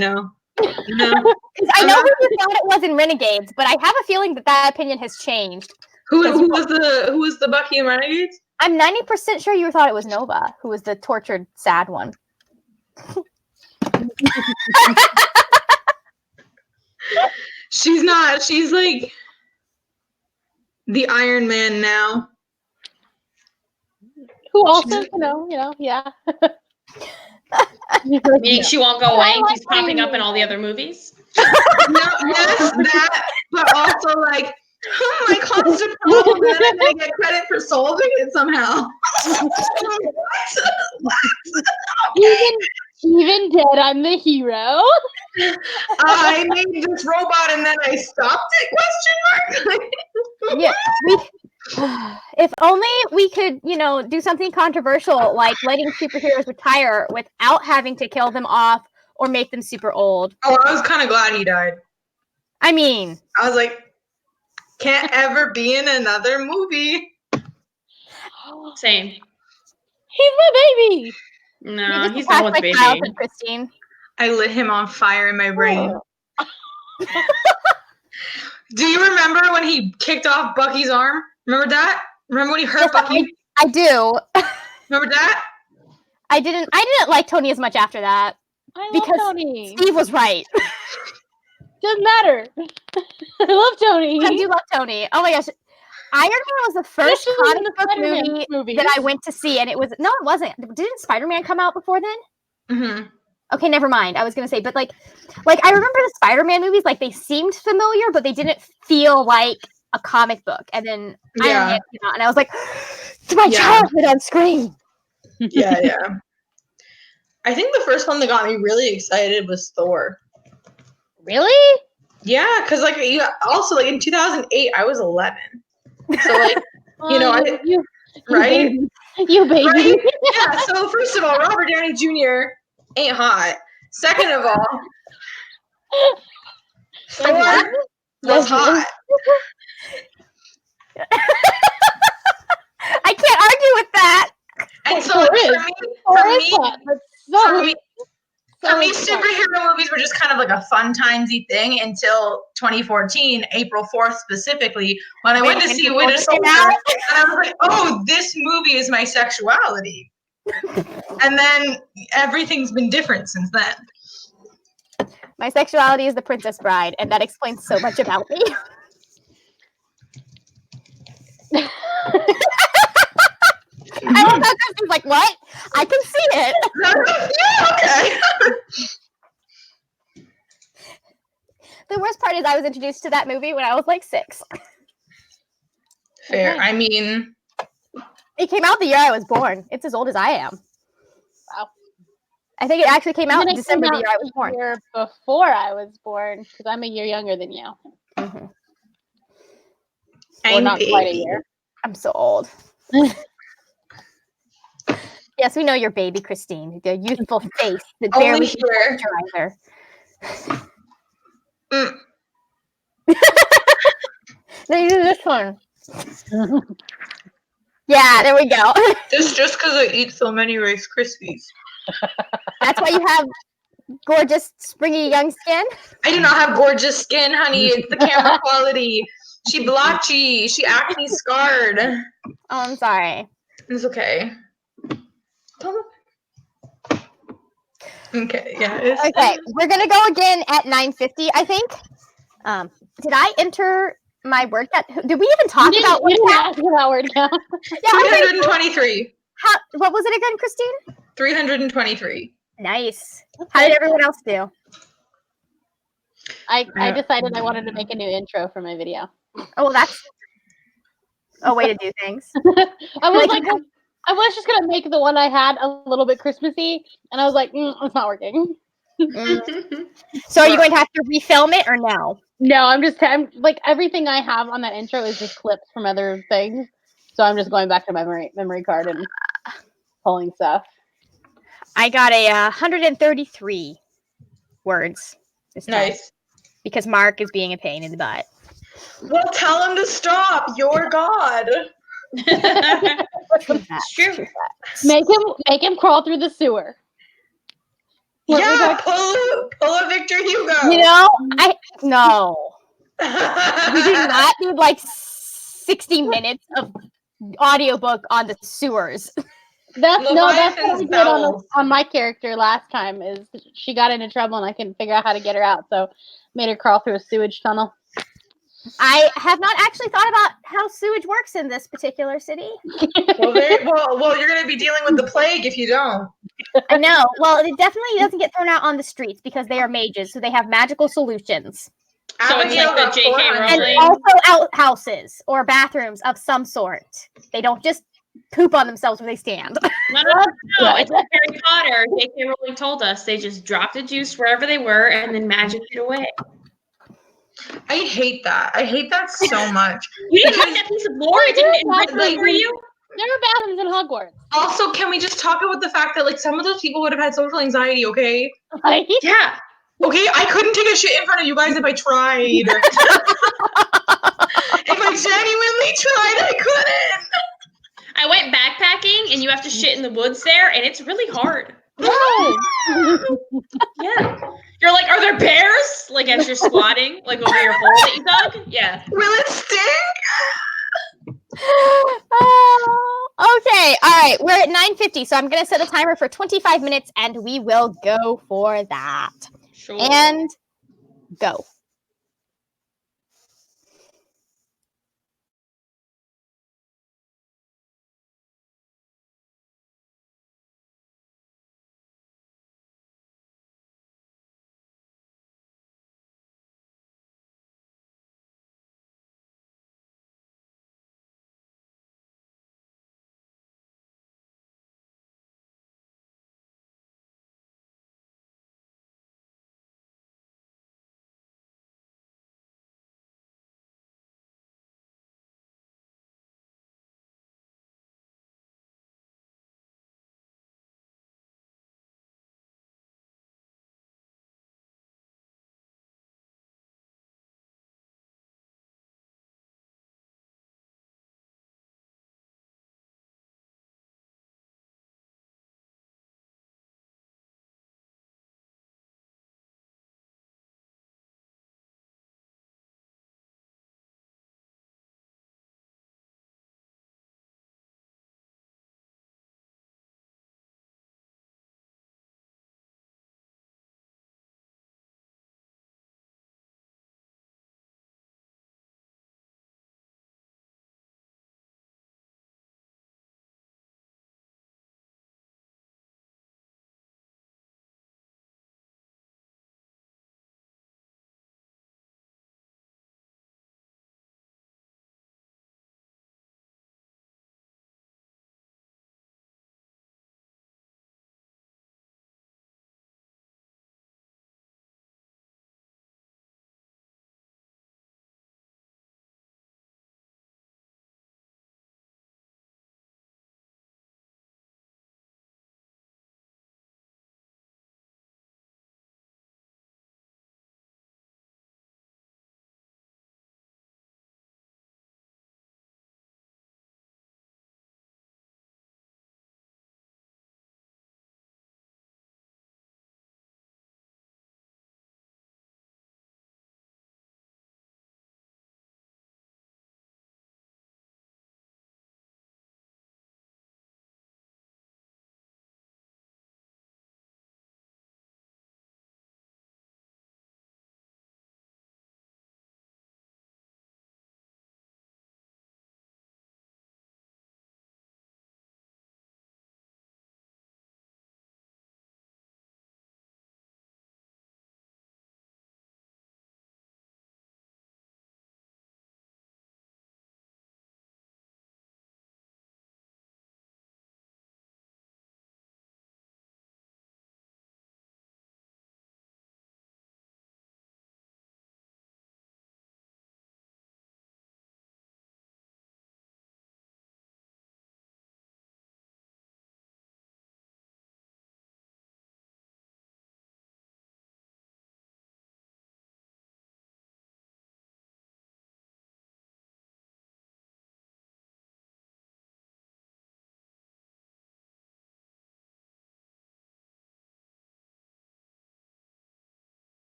Speaker 3: no.
Speaker 1: Because I know who you thought it was in Renegades, but I have a feeling that opinion has changed.
Speaker 3: Who was the Bucky in Renegades?
Speaker 1: I'm 90% sure you thought it was Nova, who was the tortured, sad one.
Speaker 3: She's not. She's like the Iron Man now.
Speaker 2: Who also, yeah.
Speaker 4: Meaning she won't go away and
Speaker 2: I
Speaker 4: keeps
Speaker 2: like
Speaker 4: popping up in
Speaker 2: Iron
Speaker 4: all the other movies?
Speaker 3: No, yes, that, but also like, my constant problem, and then I'm gonna get credit for solving it somehow.
Speaker 2: Even dead, I'm the hero.
Speaker 3: I made this robot and then I stopped it? Question mark.
Speaker 1: Yeah, if only we could, do something controversial like letting superheroes retire without having to kill them off or make them super old.
Speaker 3: Oh, I was kind of glad he died.
Speaker 1: I mean,
Speaker 3: I was like, can't ever be in another movie.
Speaker 4: Same.
Speaker 2: He's my baby.
Speaker 4: No,
Speaker 1: you just
Speaker 4: he's
Speaker 1: attacked
Speaker 4: no one's
Speaker 1: my
Speaker 4: baby.
Speaker 1: childhood, Christine.
Speaker 3: I lit him on fire in my brain. Do you remember when he kicked off Bucky's arm? Remember that? Remember when he hurt
Speaker 1: Yes,
Speaker 3: Bucky?
Speaker 1: I do.
Speaker 3: Remember that?
Speaker 1: I didn't like Tony as much after that
Speaker 2: I love
Speaker 1: because
Speaker 2: Tony.
Speaker 1: Steve was right.
Speaker 2: Doesn't matter. I love Tony.
Speaker 1: I do love Tony. Oh my gosh. Iron Man was the first
Speaker 2: Especially in
Speaker 1: comic
Speaker 2: the
Speaker 1: book
Speaker 2: Spider-Man
Speaker 1: movie that I went to see, and it wasn't. Didn't Spider-Man come out before then?
Speaker 3: Mm-hmm.
Speaker 1: Okay, never mind. I was gonna say, but like I remember the Spider-Man movies, like they seemed familiar, but they didn't feel like a comic book. And then Iron Man came out, and I was like, it's my childhood on screen.
Speaker 6: Yeah. I think the first one that got me really excited was Thor.
Speaker 2: Really?
Speaker 6: Yeah, because like also like in 2008 I was 11, so like you know
Speaker 2: you
Speaker 6: right.
Speaker 2: You baby.
Speaker 6: Right? Yeah, so first of all, Robert Downey Jr. ain't hot. Second of all, Thor was hot.
Speaker 1: I can't argue with that.
Speaker 6: And so
Speaker 2: Thor
Speaker 6: like,
Speaker 2: is.
Speaker 6: for me, superhero movies were just kind of like a fun timesy thing until 2014, April 4th specifically, when I went to see Winter Soldier, and I was like, oh, this movie is my sexuality. And then everything's been different since then.
Speaker 1: My sexuality is the Princess Bride, and that explains so much about me. I love how Kristen's like, what? I can see it.
Speaker 6: Yeah, okay.
Speaker 1: The worst part is I was introduced to that movie when I was like 6.
Speaker 6: Fair. I mean,
Speaker 1: it came out the year I was born. It's as old as I am.
Speaker 2: Wow.
Speaker 1: I think it actually came out in December the year I was born.
Speaker 2: Year before I was born, because I'm a year younger than you.
Speaker 1: Mm-hmm.
Speaker 2: Or not quite a year.
Speaker 1: I'm so old. Yes, we know your baby, Christine. The youthful face that barely
Speaker 6: here.
Speaker 1: Moisturizer. They use this one. Yeah, there we go.
Speaker 6: Just because I eat so many Rice Krispies.
Speaker 1: That's why you have gorgeous, springy young skin.
Speaker 6: I do not have gorgeous skin, honey. It's the camera quality. She blotchy. She acne scarred.
Speaker 1: Oh, I'm sorry.
Speaker 6: It's okay. Okay, yeah.
Speaker 1: Okay, we're gonna go again at 9:50, I think. Did I enter my word count? Did we even talk about
Speaker 2: word
Speaker 1: word
Speaker 2: count? About word count.
Speaker 1: Yeah,
Speaker 6: 323.
Speaker 1: what was it again, Christine?
Speaker 6: 323.
Speaker 1: Nice. How did everyone else do?
Speaker 2: I decided I wanted to make a new intro for my video.
Speaker 1: Oh, well, that's a way to do things.
Speaker 2: I was just gonna make the one I had a little bit Christmassy, and I was like, it's not working.
Speaker 1: So are you going to have to refilm it or no?
Speaker 2: No, I'm like everything I have on that intro is just clips from other things. So I'm just going back to my memory card and pulling stuff.
Speaker 1: I got a 133 words this time.
Speaker 6: Nice.
Speaker 1: Because Mark is being a pain in the butt.
Speaker 6: Well, tell him to stop. You're God.
Speaker 1: True.
Speaker 2: Make him crawl through the sewer.
Speaker 6: Yeah, pull a Victor Hugo.
Speaker 1: You know, no. We do not need like 60 minutes of audiobook on the sewers.
Speaker 2: That's what we did on my character last time. Is she got into trouble and I couldn't figure out how to get her out, so made her crawl through a sewage tunnel.
Speaker 1: I have not actually thought about how sewage works in this particular city.
Speaker 6: Well, you're going to be dealing with the plague if you don't.
Speaker 1: I know. Well, it definitely doesn't get thrown out on the streets because they are mages, so they have magical solutions.
Speaker 4: So it's like the J.K.
Speaker 1: And
Speaker 4: Rowling.
Speaker 1: also outhouses or bathrooms of some sort. They don't just poop on themselves where they stand.
Speaker 4: No, it's like Harry Potter. J.K. Rowling told us they just dropped the juice wherever they were and then magicked it away.
Speaker 6: I hate that. I hate that so much.
Speaker 4: You didn't like that piece of lore? It didn't enrich for you?
Speaker 2: There are bathrooms in Hogwarts.
Speaker 6: Also, can we just talk about the fact that like some of those people would have had social anxiety, okay?
Speaker 4: Yeah.
Speaker 6: Okay, I couldn't take a shit in front of you guys if I tried. If I genuinely tried, I couldn't.
Speaker 4: I went backpacking and you have to shit in the woods there and it's really hard. Yeah. You're like, are there bears? Like as you're squatting, like over your hole that you dug? Yeah.
Speaker 6: Will it stink?
Speaker 1: Okay, all right. We're at 9:50, so I'm going to set a timer for 25 minutes, and we will go for that.
Speaker 4: Sure.
Speaker 1: And go.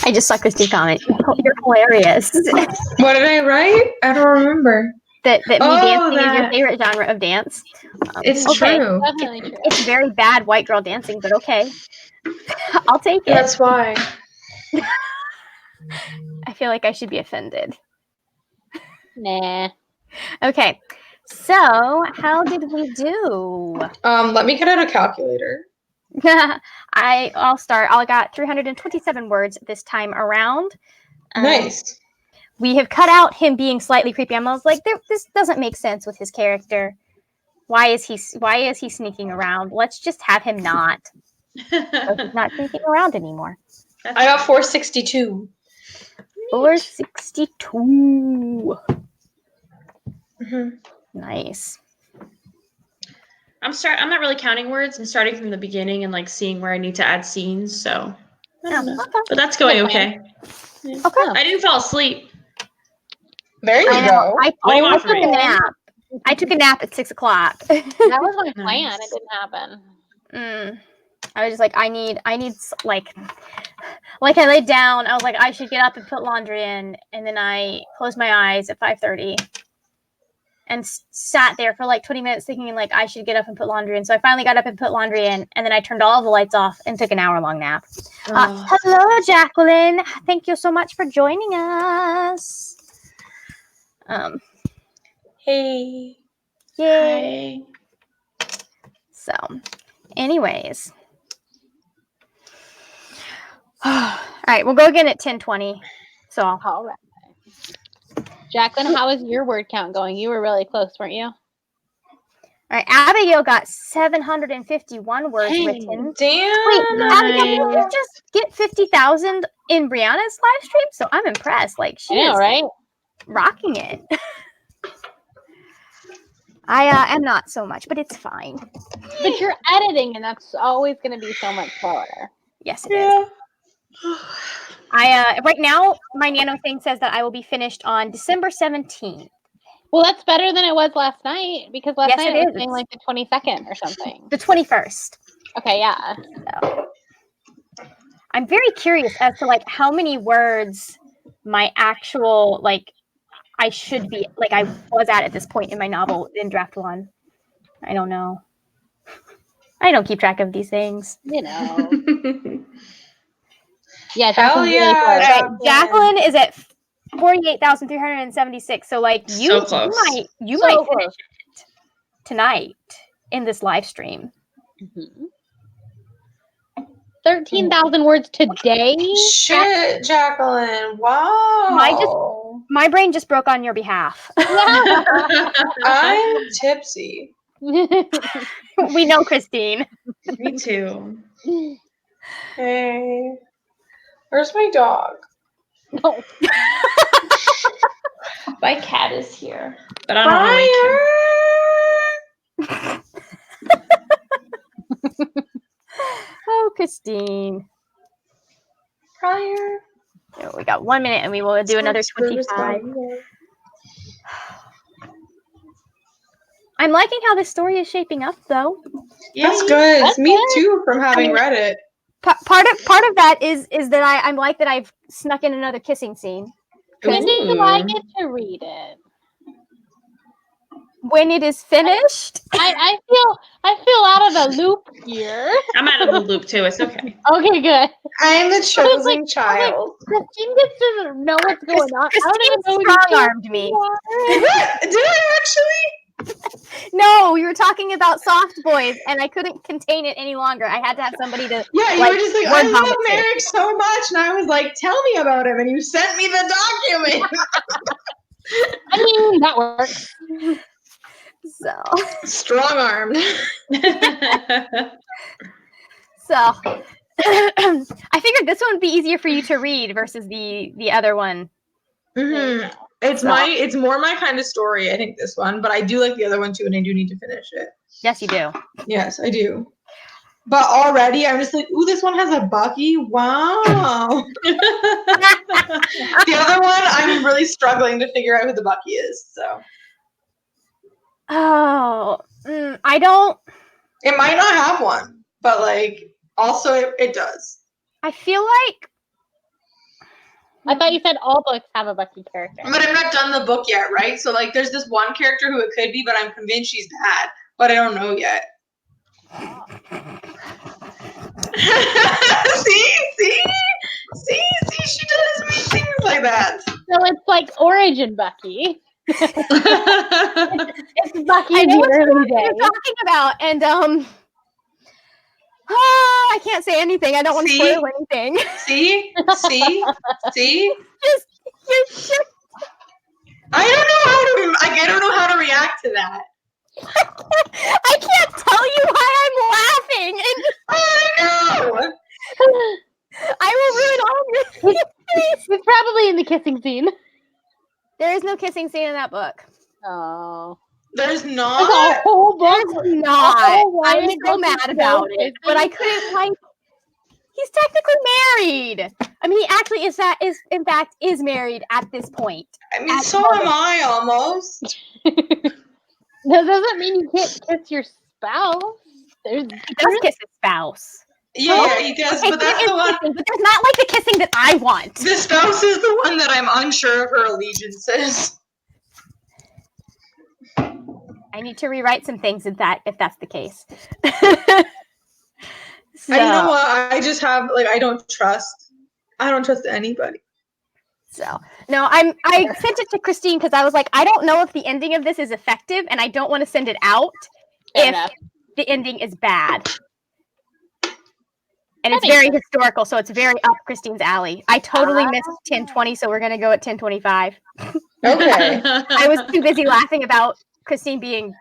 Speaker 1: I just saw Christy's comment. You're hilarious.
Speaker 3: What did I write? I don't remember.
Speaker 1: that me
Speaker 3: Oh,
Speaker 1: dancing is your
Speaker 3: that.
Speaker 1: favorite genre of dance.
Speaker 3: It's
Speaker 1: okay.
Speaker 3: true.
Speaker 2: Definitely true.
Speaker 1: It's very bad white girl dancing, but okay. I'll take it.
Speaker 3: That's why.
Speaker 1: I feel like I should be offended.
Speaker 2: Nah.
Speaker 1: Okay. So, how did we do?
Speaker 3: Let me get out a calculator.
Speaker 1: I'll start. I got 327 words this time around.
Speaker 3: Nice.
Speaker 1: We have cut out him being slightly creepy. I was like, this doesn't make sense with his character. Why is he sneaking around? Let's just have him not. So he's not sneaking around anymore.
Speaker 3: I got 462.
Speaker 1: 462.
Speaker 3: Mm-hmm.
Speaker 1: Nice.
Speaker 4: I'm not really counting words. I'm starting from the beginning and like seeing where I need to add scenes. So, I don't know.
Speaker 1: Okay.
Speaker 4: But that's going okay.
Speaker 1: Okay.
Speaker 4: I didn't fall asleep.
Speaker 3: There you
Speaker 1: I know.
Speaker 3: go.
Speaker 1: I
Speaker 4: What do you want
Speaker 1: took
Speaker 4: from
Speaker 1: a
Speaker 4: me?
Speaker 1: nap. I took a nap at 6 o'clock.
Speaker 2: That was my plan.
Speaker 4: Nice.
Speaker 2: It didn't happen.
Speaker 1: I was just like, I need like I laid down. I was like, I should get up and put laundry in, and then I closed my eyes at 5:30 and sat there for like 20 minutes thinking like I should get up and put laundry in. So I finally got up and put laundry in, and then I turned all the lights off and took an hour-long nap. Hello, Jacqueline. Thank you so much for joining us.
Speaker 3: Hey.
Speaker 1: Yay.
Speaker 4: Hi.
Speaker 1: So, anyways. All right, we'll go again at 10:20. So,
Speaker 2: All right. Jacqueline, how is your word count going? You were really close, weren't you?
Speaker 1: all right, Abigail got 751 words written.
Speaker 3: Damn.
Speaker 1: Wait, Abigail, did you
Speaker 4: Nice.
Speaker 1: just get 50,000 in Brianna's live stream? So I'm impressed. Like, she
Speaker 2: I know,
Speaker 1: is
Speaker 2: right?
Speaker 1: rocking it. I am not so much, but it's fine.
Speaker 2: But you're editing, and that's always going to be so much slower.
Speaker 1: Yes, it is. Right now, my nano thing says that I will be finished on December 17th.
Speaker 2: Well, that's better than it was last night, because last
Speaker 1: Yes,
Speaker 2: night
Speaker 1: it
Speaker 2: it was
Speaker 1: is.
Speaker 2: saying like the 22nd or something.
Speaker 1: The 21st.
Speaker 2: Okay, yeah.
Speaker 1: So I'm very curious as to like how many words my actual like I should be like I was at this point in my novel in draft 1. I don't know. I don't keep track of these things.
Speaker 2: You know. Yeah,
Speaker 3: Hell
Speaker 2: Jacqueline's
Speaker 3: yeah.
Speaker 2: really close.
Speaker 1: Okay, Jacqueline is at 48,376. So like
Speaker 4: So close.
Speaker 1: you
Speaker 2: So
Speaker 1: might
Speaker 2: close.
Speaker 1: finish it tonight in this live stream.
Speaker 2: Mhm. 13,000 words today?
Speaker 3: Shit, Jacqueline. Wow.
Speaker 1: My brain just broke on your behalf.
Speaker 3: I'm tipsy.
Speaker 1: We know, Christine.
Speaker 4: Me too.
Speaker 3: Hey. Where's my dog?
Speaker 2: No.
Speaker 4: My cat is here, but I don't want to wake him.
Speaker 1: Oh, Christine.
Speaker 3: Prior.
Speaker 1: So we got 1 minute and we will do another 25. I'm liking how this story is shaping up, though.
Speaker 3: That's good.
Speaker 2: That's
Speaker 3: Me
Speaker 2: good.
Speaker 3: too, from having read it.
Speaker 1: Part of that is that I'm like that I've snuck in another kissing scene.
Speaker 2: When do I
Speaker 3: Ooh.
Speaker 2: get to read it?
Speaker 1: When it is finished,
Speaker 2: I feel out of the loop here.
Speaker 4: I'm out of the loop too. It's okay.
Speaker 2: Okay, good.
Speaker 3: I'm the chosen
Speaker 2: like-
Speaker 3: child.
Speaker 2: Christine gets to know what's going on. I don't even know
Speaker 1: Christine
Speaker 2: who you
Speaker 1: strong-armed me.
Speaker 3: What? Did I actually?
Speaker 1: No, you were talking about soft boys, and I couldn't contain it any longer. I had to have somebody to.
Speaker 3: Yeah, you
Speaker 1: Like,
Speaker 3: were just like,
Speaker 1: word
Speaker 3: I love
Speaker 1: vomit.
Speaker 3: Merrick so much. And I was like, tell me about him. And you sent me the document.
Speaker 2: I mean, that works.
Speaker 1: So,
Speaker 3: Strong armed.
Speaker 1: I figured this one would be easier for you to read versus the other one.
Speaker 3: Mm-hmm. It's more my kind of story, I think, this one. But I do like the other one too, and I do need to finish it.
Speaker 1: Yes, you do.
Speaker 3: Yes, I do. But already I'm just like, ooh, this one has a Bucky. Wow. The other one, I'm really struggling to figure out who the Bucky is. So
Speaker 1: Oh, I don't.
Speaker 3: it might not have one, but like also it does.
Speaker 1: I feel like
Speaker 2: I thought you said all books have a Bucky character.
Speaker 6: But I'm not done the book yet, right? So like, there's this one character who it could be, but I'm convinced she's bad, but I don't know yet. see, she does mean things like that.
Speaker 2: So it's like Origin Bucky. It's Bucky
Speaker 1: I
Speaker 2: in
Speaker 1: know
Speaker 2: the
Speaker 1: what
Speaker 2: early
Speaker 1: you're
Speaker 2: days.
Speaker 1: talking about, and I can't say anything. I don't want to
Speaker 6: See?
Speaker 1: spoil anything.
Speaker 6: See?
Speaker 1: Just, you're
Speaker 6: I don't know how to react to that.
Speaker 1: I can't tell you why I'm laughing, and
Speaker 6: I know.
Speaker 1: I will ruin all of your.
Speaker 2: It's probably in the kissing scene.
Speaker 1: There is no kissing scene in that book.
Speaker 2: Oh.
Speaker 6: There's
Speaker 2: There's
Speaker 6: not.
Speaker 2: a whole
Speaker 1: There's
Speaker 2: book.
Speaker 1: not.
Speaker 2: Oh, why
Speaker 1: I'm
Speaker 2: did
Speaker 1: so
Speaker 2: it
Speaker 1: mad
Speaker 2: go
Speaker 1: about
Speaker 2: so
Speaker 1: it, but I couldn't like. He's technically married. I mean, he actually is in fact married at this point.
Speaker 6: I mean, so am I almost.
Speaker 2: That doesn't mean you can't kiss your spouse.
Speaker 1: He does kiss his spouse.
Speaker 6: Yeah, he does,
Speaker 1: Okay,
Speaker 6: but that's
Speaker 1: there
Speaker 6: the
Speaker 1: is
Speaker 6: one.
Speaker 1: kissing, but there's not like the kissing that I want.
Speaker 6: The spouse is the one that I'm unsure of her allegiances.
Speaker 1: I need to rewrite some things if that's the case. So,
Speaker 6: And you know what? I just have I don't trust anybody.
Speaker 1: So no, I sent it to Christine because I was like, I don't know if the ending of this is effective, and I don't want to send it out
Speaker 2: Fair
Speaker 1: if
Speaker 2: enough.
Speaker 1: the ending is bad. And it's
Speaker 2: makes
Speaker 1: very
Speaker 2: sense.
Speaker 1: historical, so it's very up Christine's alley. I totally missed 10:20, so we're gonna go at 10:25.
Speaker 6: Okay.
Speaker 1: I was too busy laughing about Christine being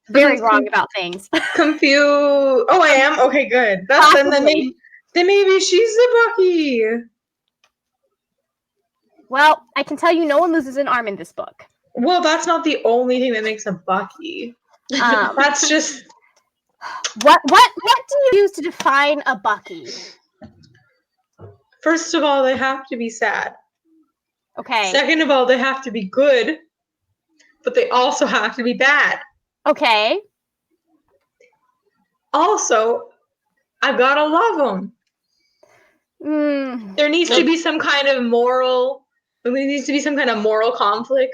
Speaker 1: very wrong about things.
Speaker 6: Confused. Oh, I am? Okay, good. That's then
Speaker 1: Possibly.
Speaker 6: maybe she's the Bucky.
Speaker 1: Well, I can tell you, no one loses an arm in this book.
Speaker 6: Well, that's not the only thing that makes a Bucky. That's just
Speaker 1: What do you use to define a Bucky?
Speaker 6: first of all, they have to be sad.
Speaker 1: Okay.
Speaker 6: Second of all, they have to be good, but they also have to be bad.
Speaker 1: Okay.
Speaker 6: Also, I gotta love them.
Speaker 1: Mm,
Speaker 6: There needs to be some kind of moral. There needs to be some kind of moral conflict.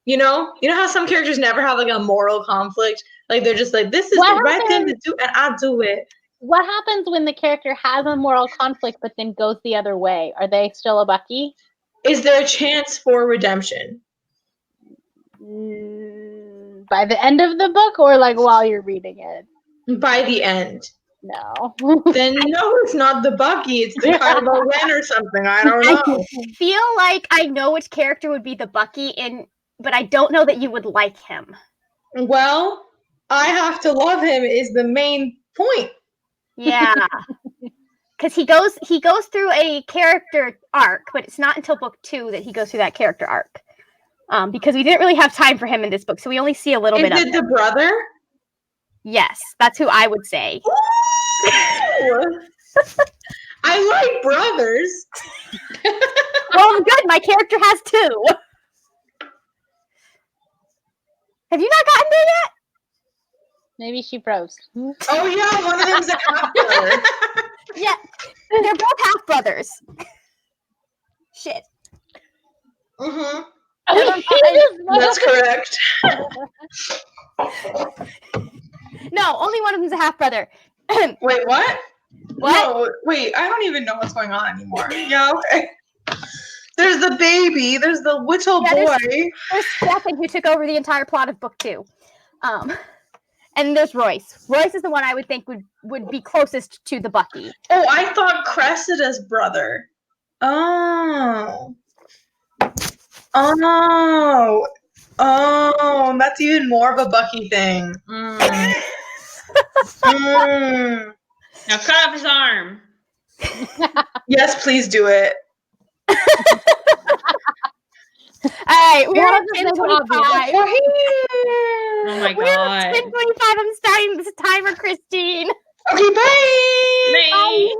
Speaker 6: You know how some characters never have a moral conflict. Like they're just like, this is
Speaker 2: What
Speaker 6: the right thing to
Speaker 2: happens-
Speaker 6: do, and I do it.
Speaker 2: What happens when the character has a moral conflict but then goes the other way? Are they still a Bucky?
Speaker 6: Is there a chance for redemption?
Speaker 2: By the end of the book or while you're reading it?
Speaker 6: By the end.
Speaker 2: No.
Speaker 6: Then no, it's not the Bucky. It's the Kylo Ren or something. I don't know.
Speaker 1: feel like I know which character would be the Bucky but I don't know that you would like him.
Speaker 6: Well, I have to love him is the main point.
Speaker 1: Yeah. Because he goes through a character arc, but it's not until book 2 that he goes through that character arc. Because we didn't really have time for him in this book, so we only see a little bit
Speaker 6: Is
Speaker 1: of
Speaker 6: it
Speaker 1: him.
Speaker 6: the brother?
Speaker 1: Yes, that's who I would say.
Speaker 6: Ooh. I like brothers.
Speaker 1: Well, good. My character has 2. Have you not gotten there yet?
Speaker 2: Maybe she froze.
Speaker 6: Oh yeah, one of them's a half brother.
Speaker 1: Yeah, they're both half brothers. Shit.
Speaker 6: Mm-hmm.
Speaker 2: That's
Speaker 6: That's correct.
Speaker 1: No, only one of them's a half brother.
Speaker 6: Wait, what?
Speaker 1: What?
Speaker 6: No, wait, I don't even know what's going on anymore. Yeah, okay. There's the baby. There's the little
Speaker 1: Yeah,
Speaker 6: boy.
Speaker 1: There's Stefan, who took over the entire plot of book 2. And there's Royce. Royce is the one I would think would be closest to the Bucky.
Speaker 6: Oh, I thought Cressida's brother. Oh. Oh. Oh, that's even more of a Bucky thing. Mm. Mm.
Speaker 4: Now cut off his arm.
Speaker 6: Yes, please do it.
Speaker 1: All right, we're at
Speaker 2: One of them is
Speaker 1: 10:25.
Speaker 4: Oh my
Speaker 1: We're at
Speaker 4: god.
Speaker 1: 10:25. I'm starting this timer, Christine.
Speaker 6: Okay, bye.
Speaker 4: Bye.
Speaker 1: Bye.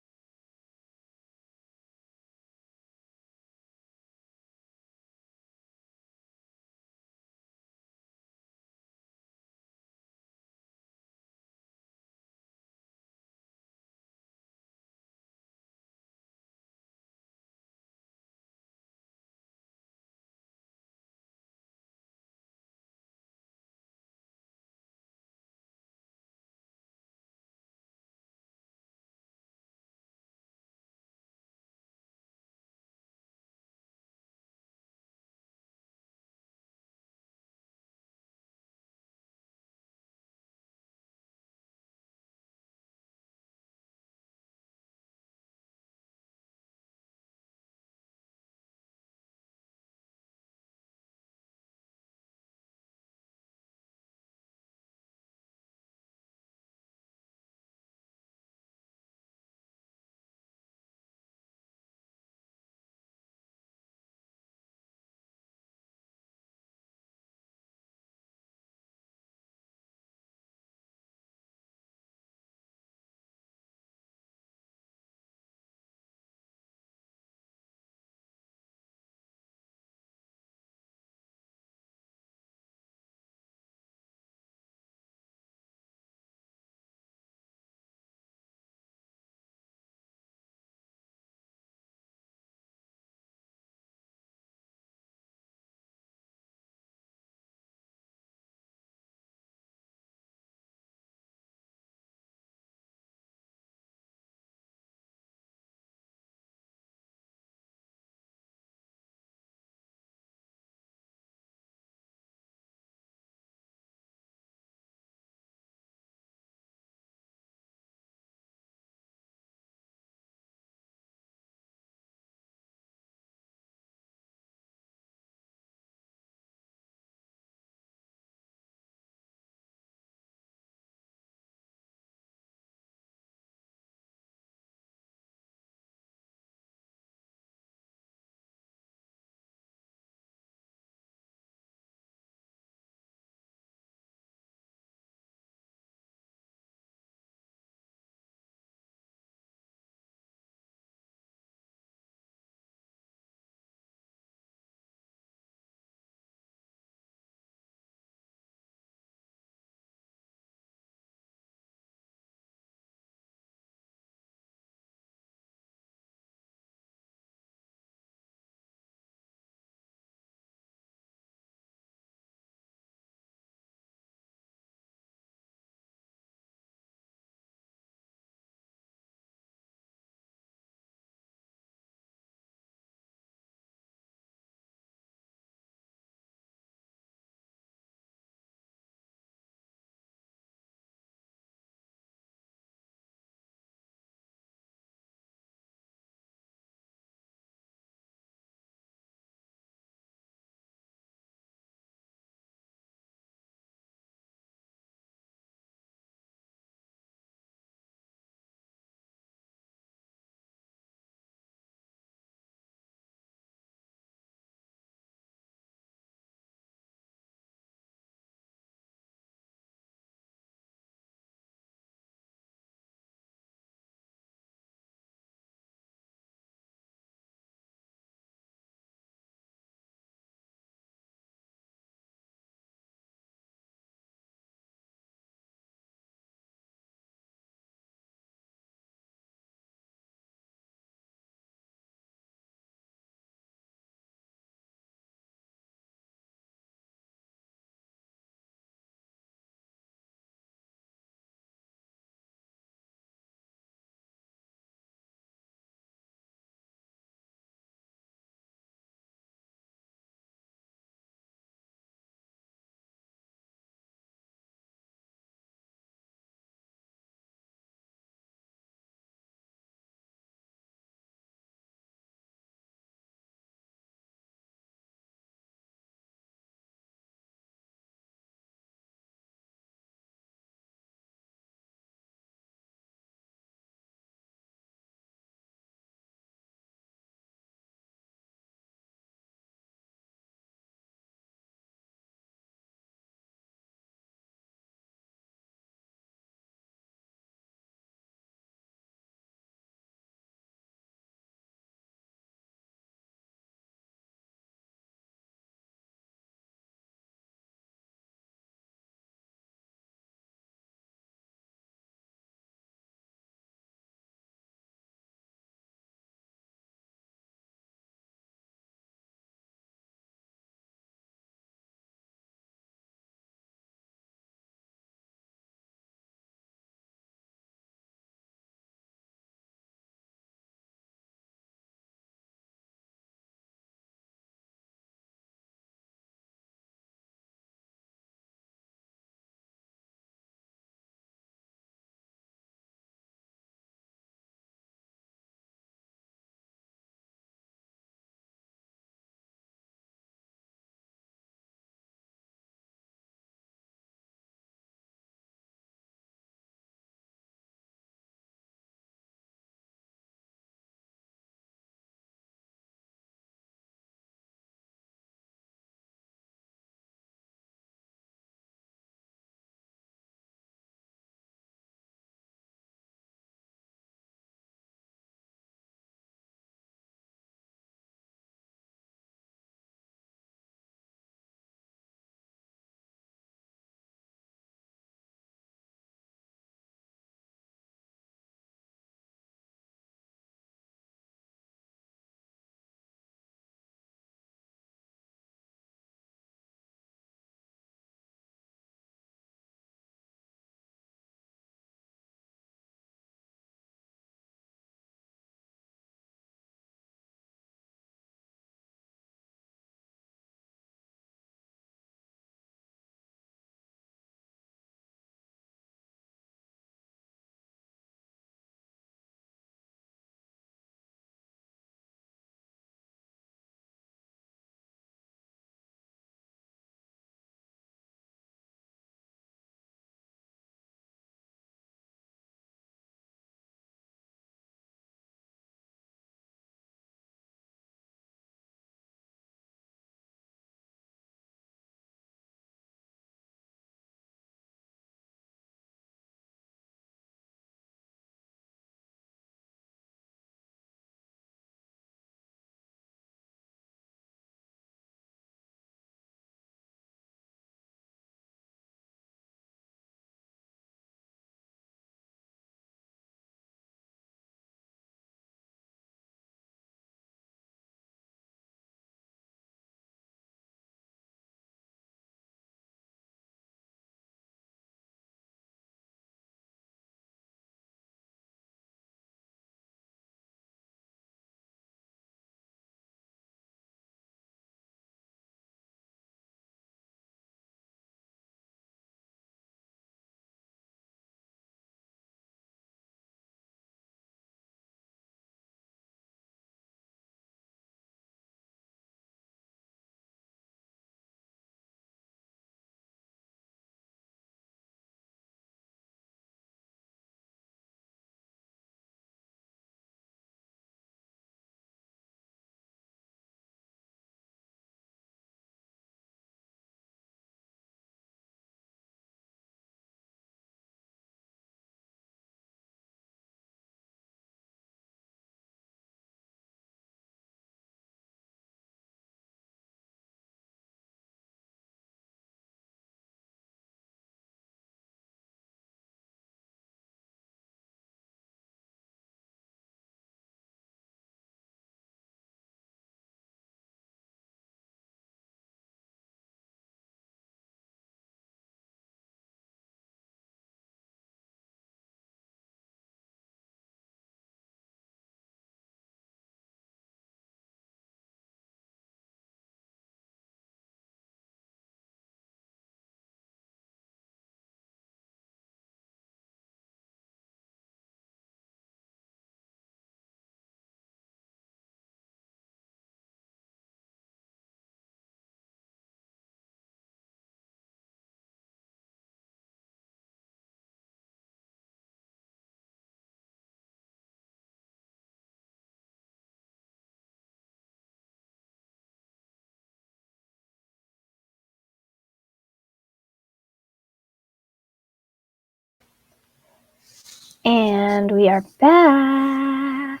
Speaker 1: And we are back.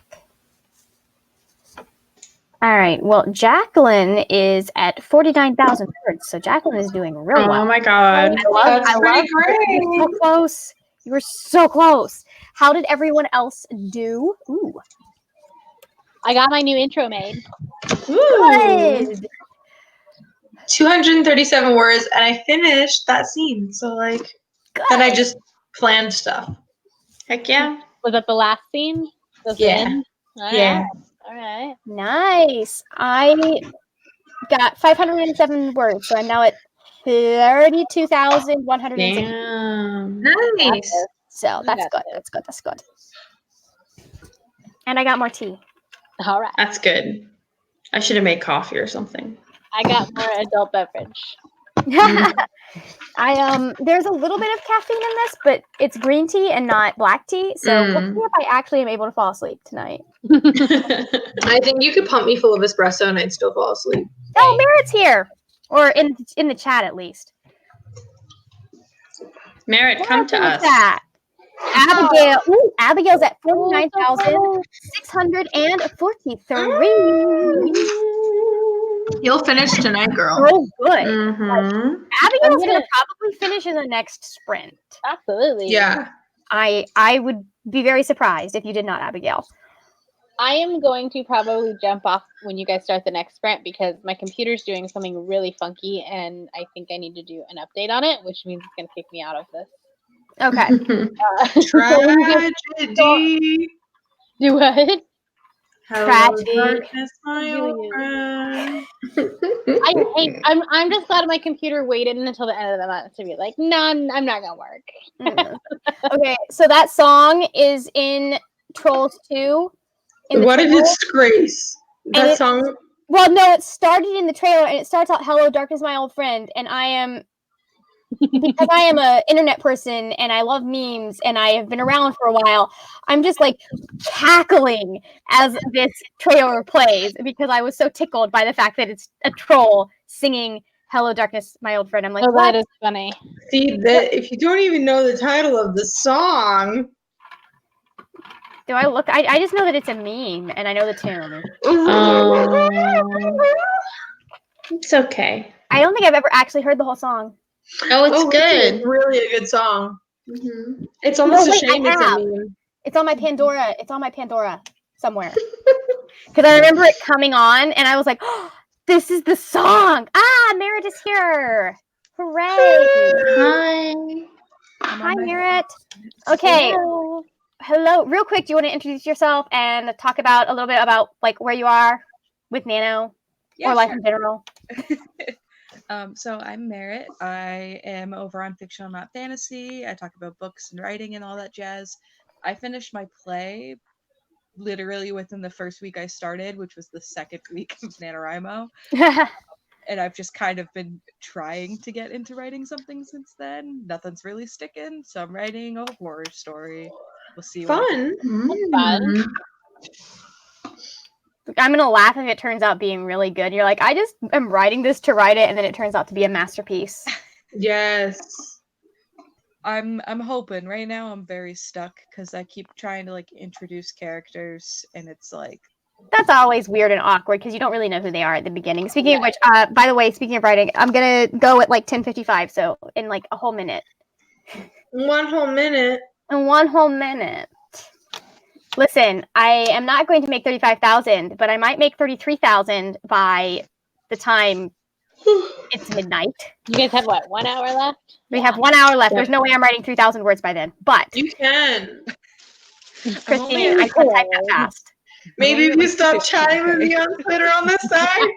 Speaker 1: All right. Well, Jacqueline is at 49,000 words, so Jacqueline is doing real well.
Speaker 3: Oh my god.
Speaker 6: That's pretty
Speaker 1: You were so
Speaker 6: great.
Speaker 1: close. You were so close. How did everyone else do? Ooh,
Speaker 2: I got my new intro made.
Speaker 3: Ooh.
Speaker 1: good.
Speaker 3: 237 words, and I finished that scene. So like, then I just planned stuff. Heck yeah.
Speaker 2: Was that the last scene? The
Speaker 3: Yeah.
Speaker 2: end? All
Speaker 3: Yeah.
Speaker 2: right. All right.
Speaker 1: Nice. I got 507 words, so I'm now at 32,160.
Speaker 3: Damn.
Speaker 6: Nice.
Speaker 1: So
Speaker 2: You
Speaker 1: that's
Speaker 2: got
Speaker 1: good.
Speaker 2: this.
Speaker 1: That's good. That's good. And I got more tea.
Speaker 2: All right.
Speaker 3: That's good. I should have made coffee or something.
Speaker 2: I got more adult beverage.
Speaker 1: There's a little bit of caffeine in this, but it's green tea and not black tea. So we'll see if I actually am able to fall asleep tonight.
Speaker 3: I think you could pump me full of espresso and I'd still fall asleep.
Speaker 1: Oh, Merritt's here, or in the chat at least.
Speaker 3: Merritt, come to us.
Speaker 1: That. Abigail. Ooh, Abigail's at 49,643.
Speaker 6: You'll finish tonight, girl.
Speaker 1: So good.
Speaker 3: Mm-hmm.
Speaker 1: Abigail's gonna probably finish in the next sprint.
Speaker 2: Absolutely.
Speaker 6: Yeah.
Speaker 1: I would be very surprised if you did not, Abigail.
Speaker 2: I am going to probably jump off when you guys start the next sprint because my computer's doing something really funky and I think I need to do an update on it, which means it's going to kick me out of this.
Speaker 1: Okay.
Speaker 6: Tragedy.
Speaker 2: Do what?
Speaker 1: Tragedy.
Speaker 3: Darkness, my old friend.
Speaker 2: I'm just glad my computer waited until the end of the month to be like, no, I'm not going to work.
Speaker 1: Okay, so that song is in Trolls 2.
Speaker 3: What a disgrace. That song.
Speaker 1: Well, no, it started in the trailer and it starts out, "Hello, darkness, my old friend," and I am because I am a internet person and I love memes and I have been around for a while. I'm just like cackling as this trailer plays because I was so tickled by the fact that it's a troll singing "Hello, darkness, my old friend." I'm like,
Speaker 2: Oh,
Speaker 1: what?
Speaker 2: that is funny.
Speaker 3: See, that if you don't even know the title of the song.
Speaker 1: Do I look? I just know that it's a meme and I know the tune.
Speaker 3: It's okay.
Speaker 1: I don't think I've ever actually heard the whole song.
Speaker 3: Oh, it's good.
Speaker 6: It's really a good song.
Speaker 3: Mm-hmm. It's almost
Speaker 1: wait,
Speaker 3: a shame
Speaker 1: I
Speaker 3: it's a
Speaker 1: have.
Speaker 3: meme.
Speaker 1: It's on my Pandora. It's on my Pandora somewhere. Because I remember it coming on, and I was like, oh, "This is the song!" Ah, Merritt is here! Hooray!
Speaker 3: Hi.
Speaker 1: Hi, Merritt. Okay. Hello. Real quick, do you want to introduce yourself and talk about a little bit about like where you are with Nano or life in general?
Speaker 8: So I'm Merritt. I am over on Fictional Not Fantasy. I talk about books and writing and all that jazz. I finished my play literally within the first week I started, which was the second week of NaNoWriMo. And I've just kind of been trying to get into writing something since then. Nothing's really sticking, so I'm writing a horror story. We'll see.
Speaker 3: Fun.
Speaker 2: Fun.
Speaker 1: I'm gonna laugh if it turns out being really good. You're like, I just am writing this to write it, and then it turns out to be a masterpiece.
Speaker 3: Yes.
Speaker 8: I'm hoping. Right now I'm very stuck because I keep trying to like introduce characters and it's like
Speaker 1: That's always weird and awkward because you don't really know who they are at the beginning. Speaking of which, by the way, speaking of writing, I'm gonna go at like 10:55, so in like a whole minute.
Speaker 3: 1 whole minute.
Speaker 1: In 1 whole minute. Listen, I am not going to make 35,000, but I might make 33,000 by the time it's midnight.
Speaker 2: You guys have what, 1 hour left?
Speaker 1: We have 1 hour left. There's no way I'm writing 3,000 words by then. But
Speaker 3: You can.
Speaker 1: Christine, I can type that fast.
Speaker 3: Maybe if you stop chatting with me on Twitter on the side.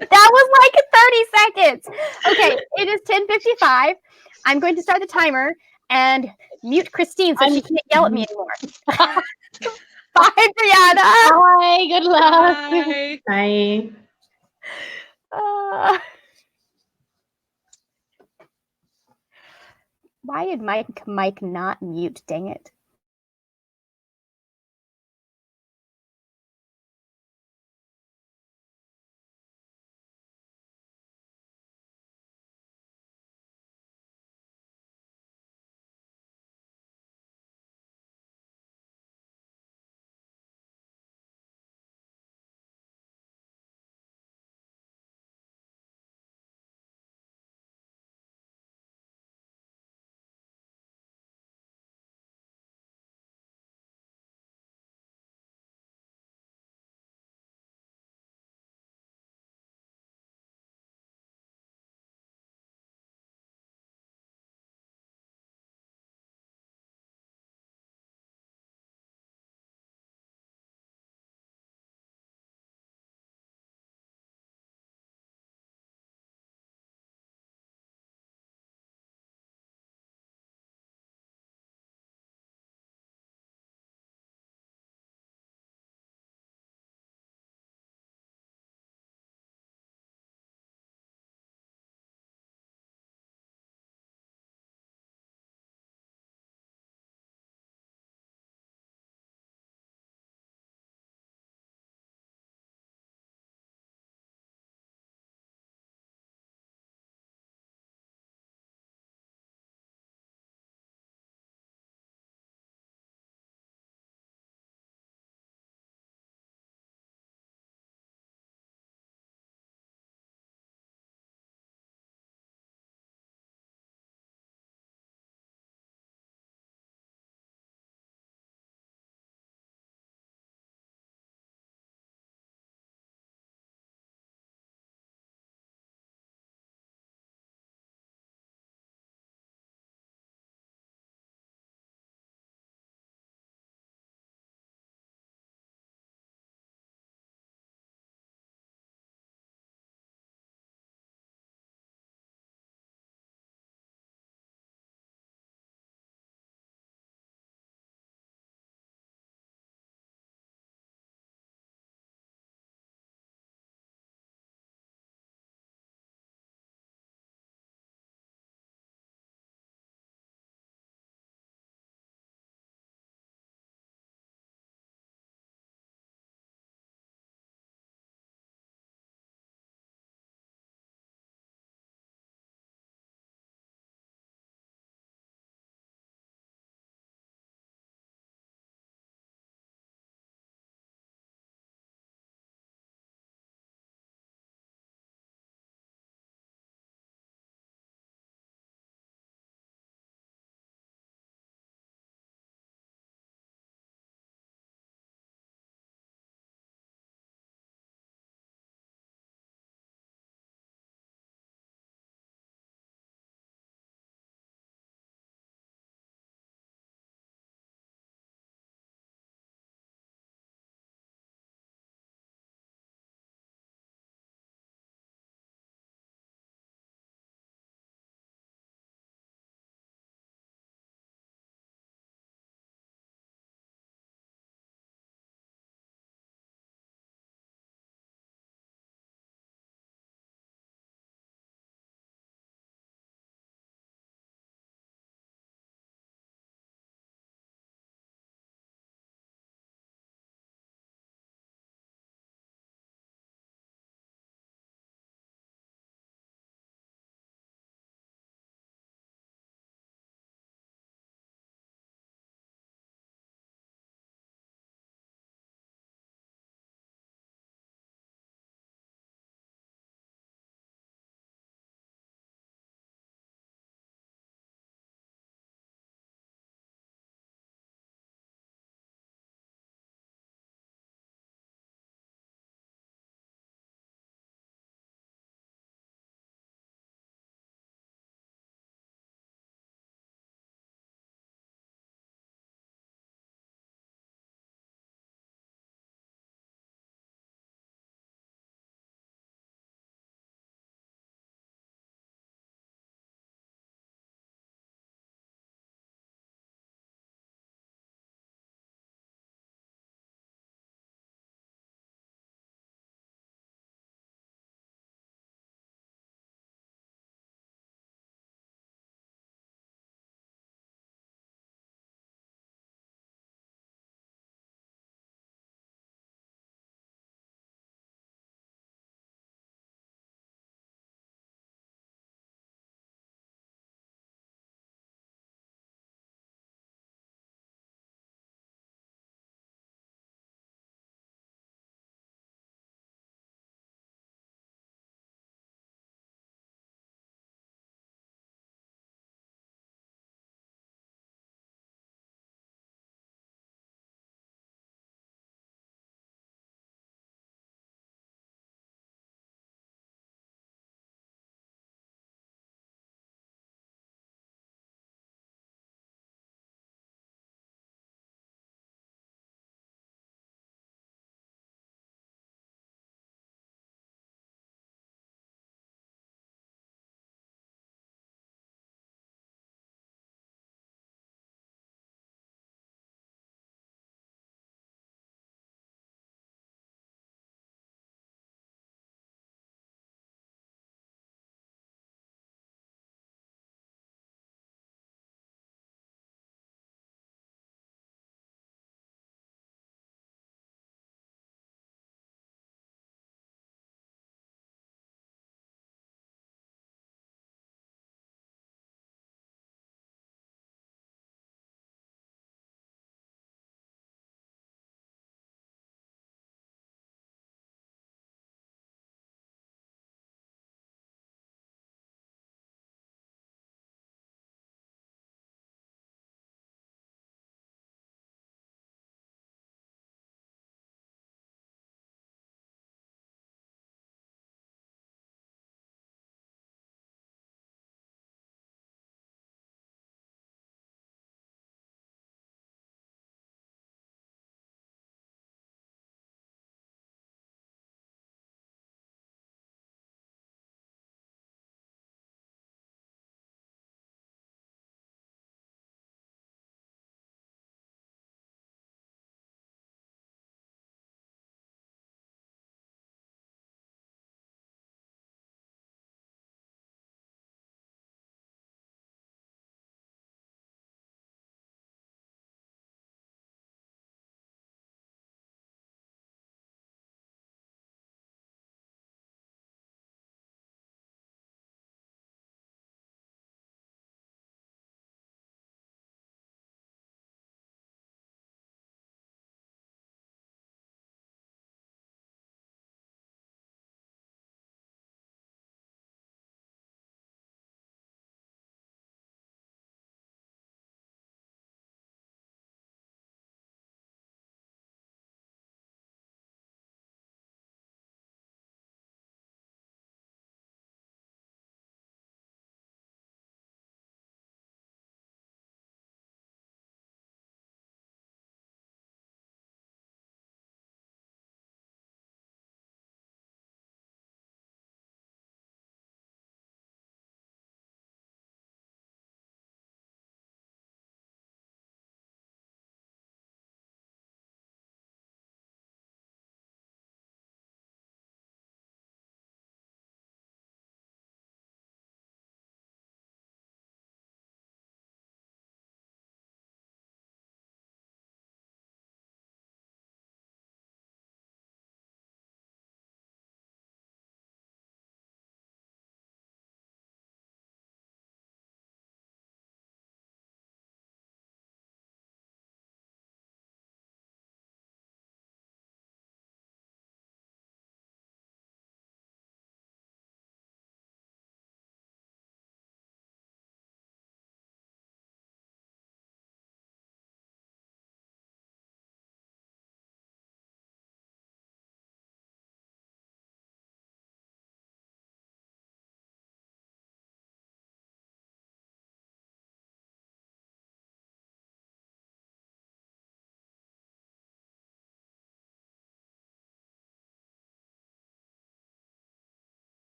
Speaker 1: That was like 30 seconds. Okay, it is 10:55. I'm going to start the timer and mute Christine so she can't yell at me anymore. Bye, Brianna.
Speaker 2: Bye. Good luck.
Speaker 8: Bye.
Speaker 3: Bye.
Speaker 1: Why did Mike not mute? Dang it.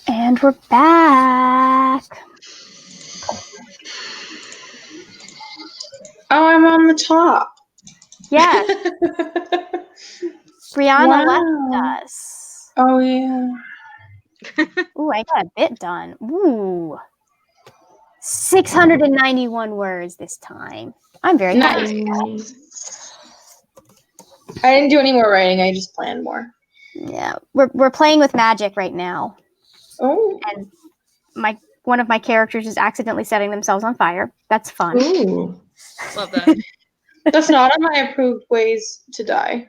Speaker 1: And we're back.
Speaker 3: Oh, I'm on the top.
Speaker 1: Yes, Brianna
Speaker 3: Wow.
Speaker 1: left us.
Speaker 3: Oh yeah.
Speaker 1: Ooh, I got a bit done. Ooh. 691 words this time. I'm very happy.
Speaker 3: Nice. I didn't do any more writing. I just planned more.
Speaker 1: Yeah, we're playing with magic right now,
Speaker 3: Oh.
Speaker 1: and one of my characters is accidentally setting themselves on fire. That's fun.
Speaker 3: Ooh.
Speaker 8: Love that.
Speaker 3: That's not on my approved ways to die.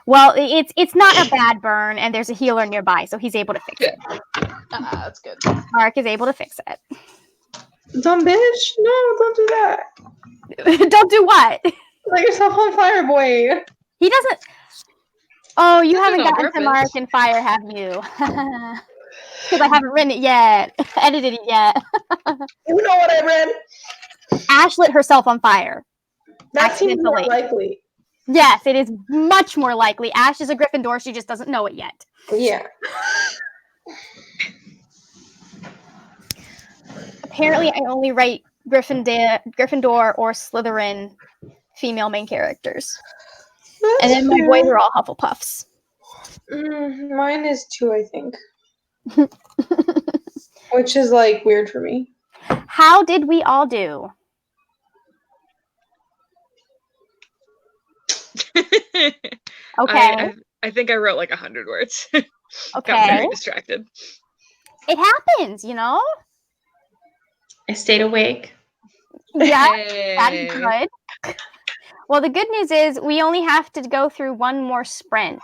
Speaker 1: Well, it's not a bad burn, and there's a healer nearby, so he's able to fix it.
Speaker 3: That's good.
Speaker 1: Mark is able to fix it.
Speaker 3: Dumb bitch. No, don't do that.
Speaker 1: Don't do what?
Speaker 3: Let yourself on fire, boy.
Speaker 1: He doesn't. Oh, you
Speaker 8: Doesn't
Speaker 1: haven't
Speaker 8: on
Speaker 1: gotten to
Speaker 8: purpose.
Speaker 1: Mark and Fire, have you? Because I haven't written it yet, edited it yet.
Speaker 3: You know what I read?
Speaker 1: Ash lit herself on fire.
Speaker 3: That seems more
Speaker 1: Accidentally.
Speaker 3: likely.
Speaker 1: Yes, it is much more likely. Ash is a Gryffindor. She just doesn't know it yet.
Speaker 3: Yeah.
Speaker 1: Apparently, I only write Gryffindor or Slytherin female main characters. And then my boys are all Hufflepuffs.
Speaker 3: Mine is 2, I think. Which is like weird for me.
Speaker 1: How did we all do? Okay.
Speaker 8: I think I wrote like 100 words. Got
Speaker 1: Okay.
Speaker 8: very distracted.
Speaker 1: It happens, you know?
Speaker 4: I stayed awake.
Speaker 1: Yeah, that's
Speaker 8: Hey.
Speaker 1: good. Well, the good news is we only have to go through one more sprint.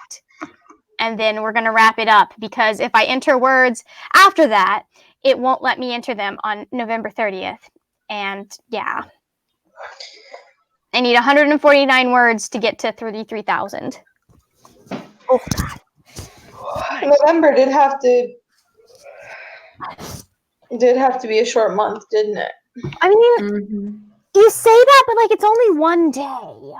Speaker 1: And then we're going to wrap it up because if I enter words after that, it won't let me enter them on November 30th. And yeah. I need 149 words to get to 33,000. Oh, God.
Speaker 3: November did have to be a short month, didn't it?
Speaker 1: I mean,
Speaker 3: Mm-hmm.
Speaker 1: you say that, but like it's only one day.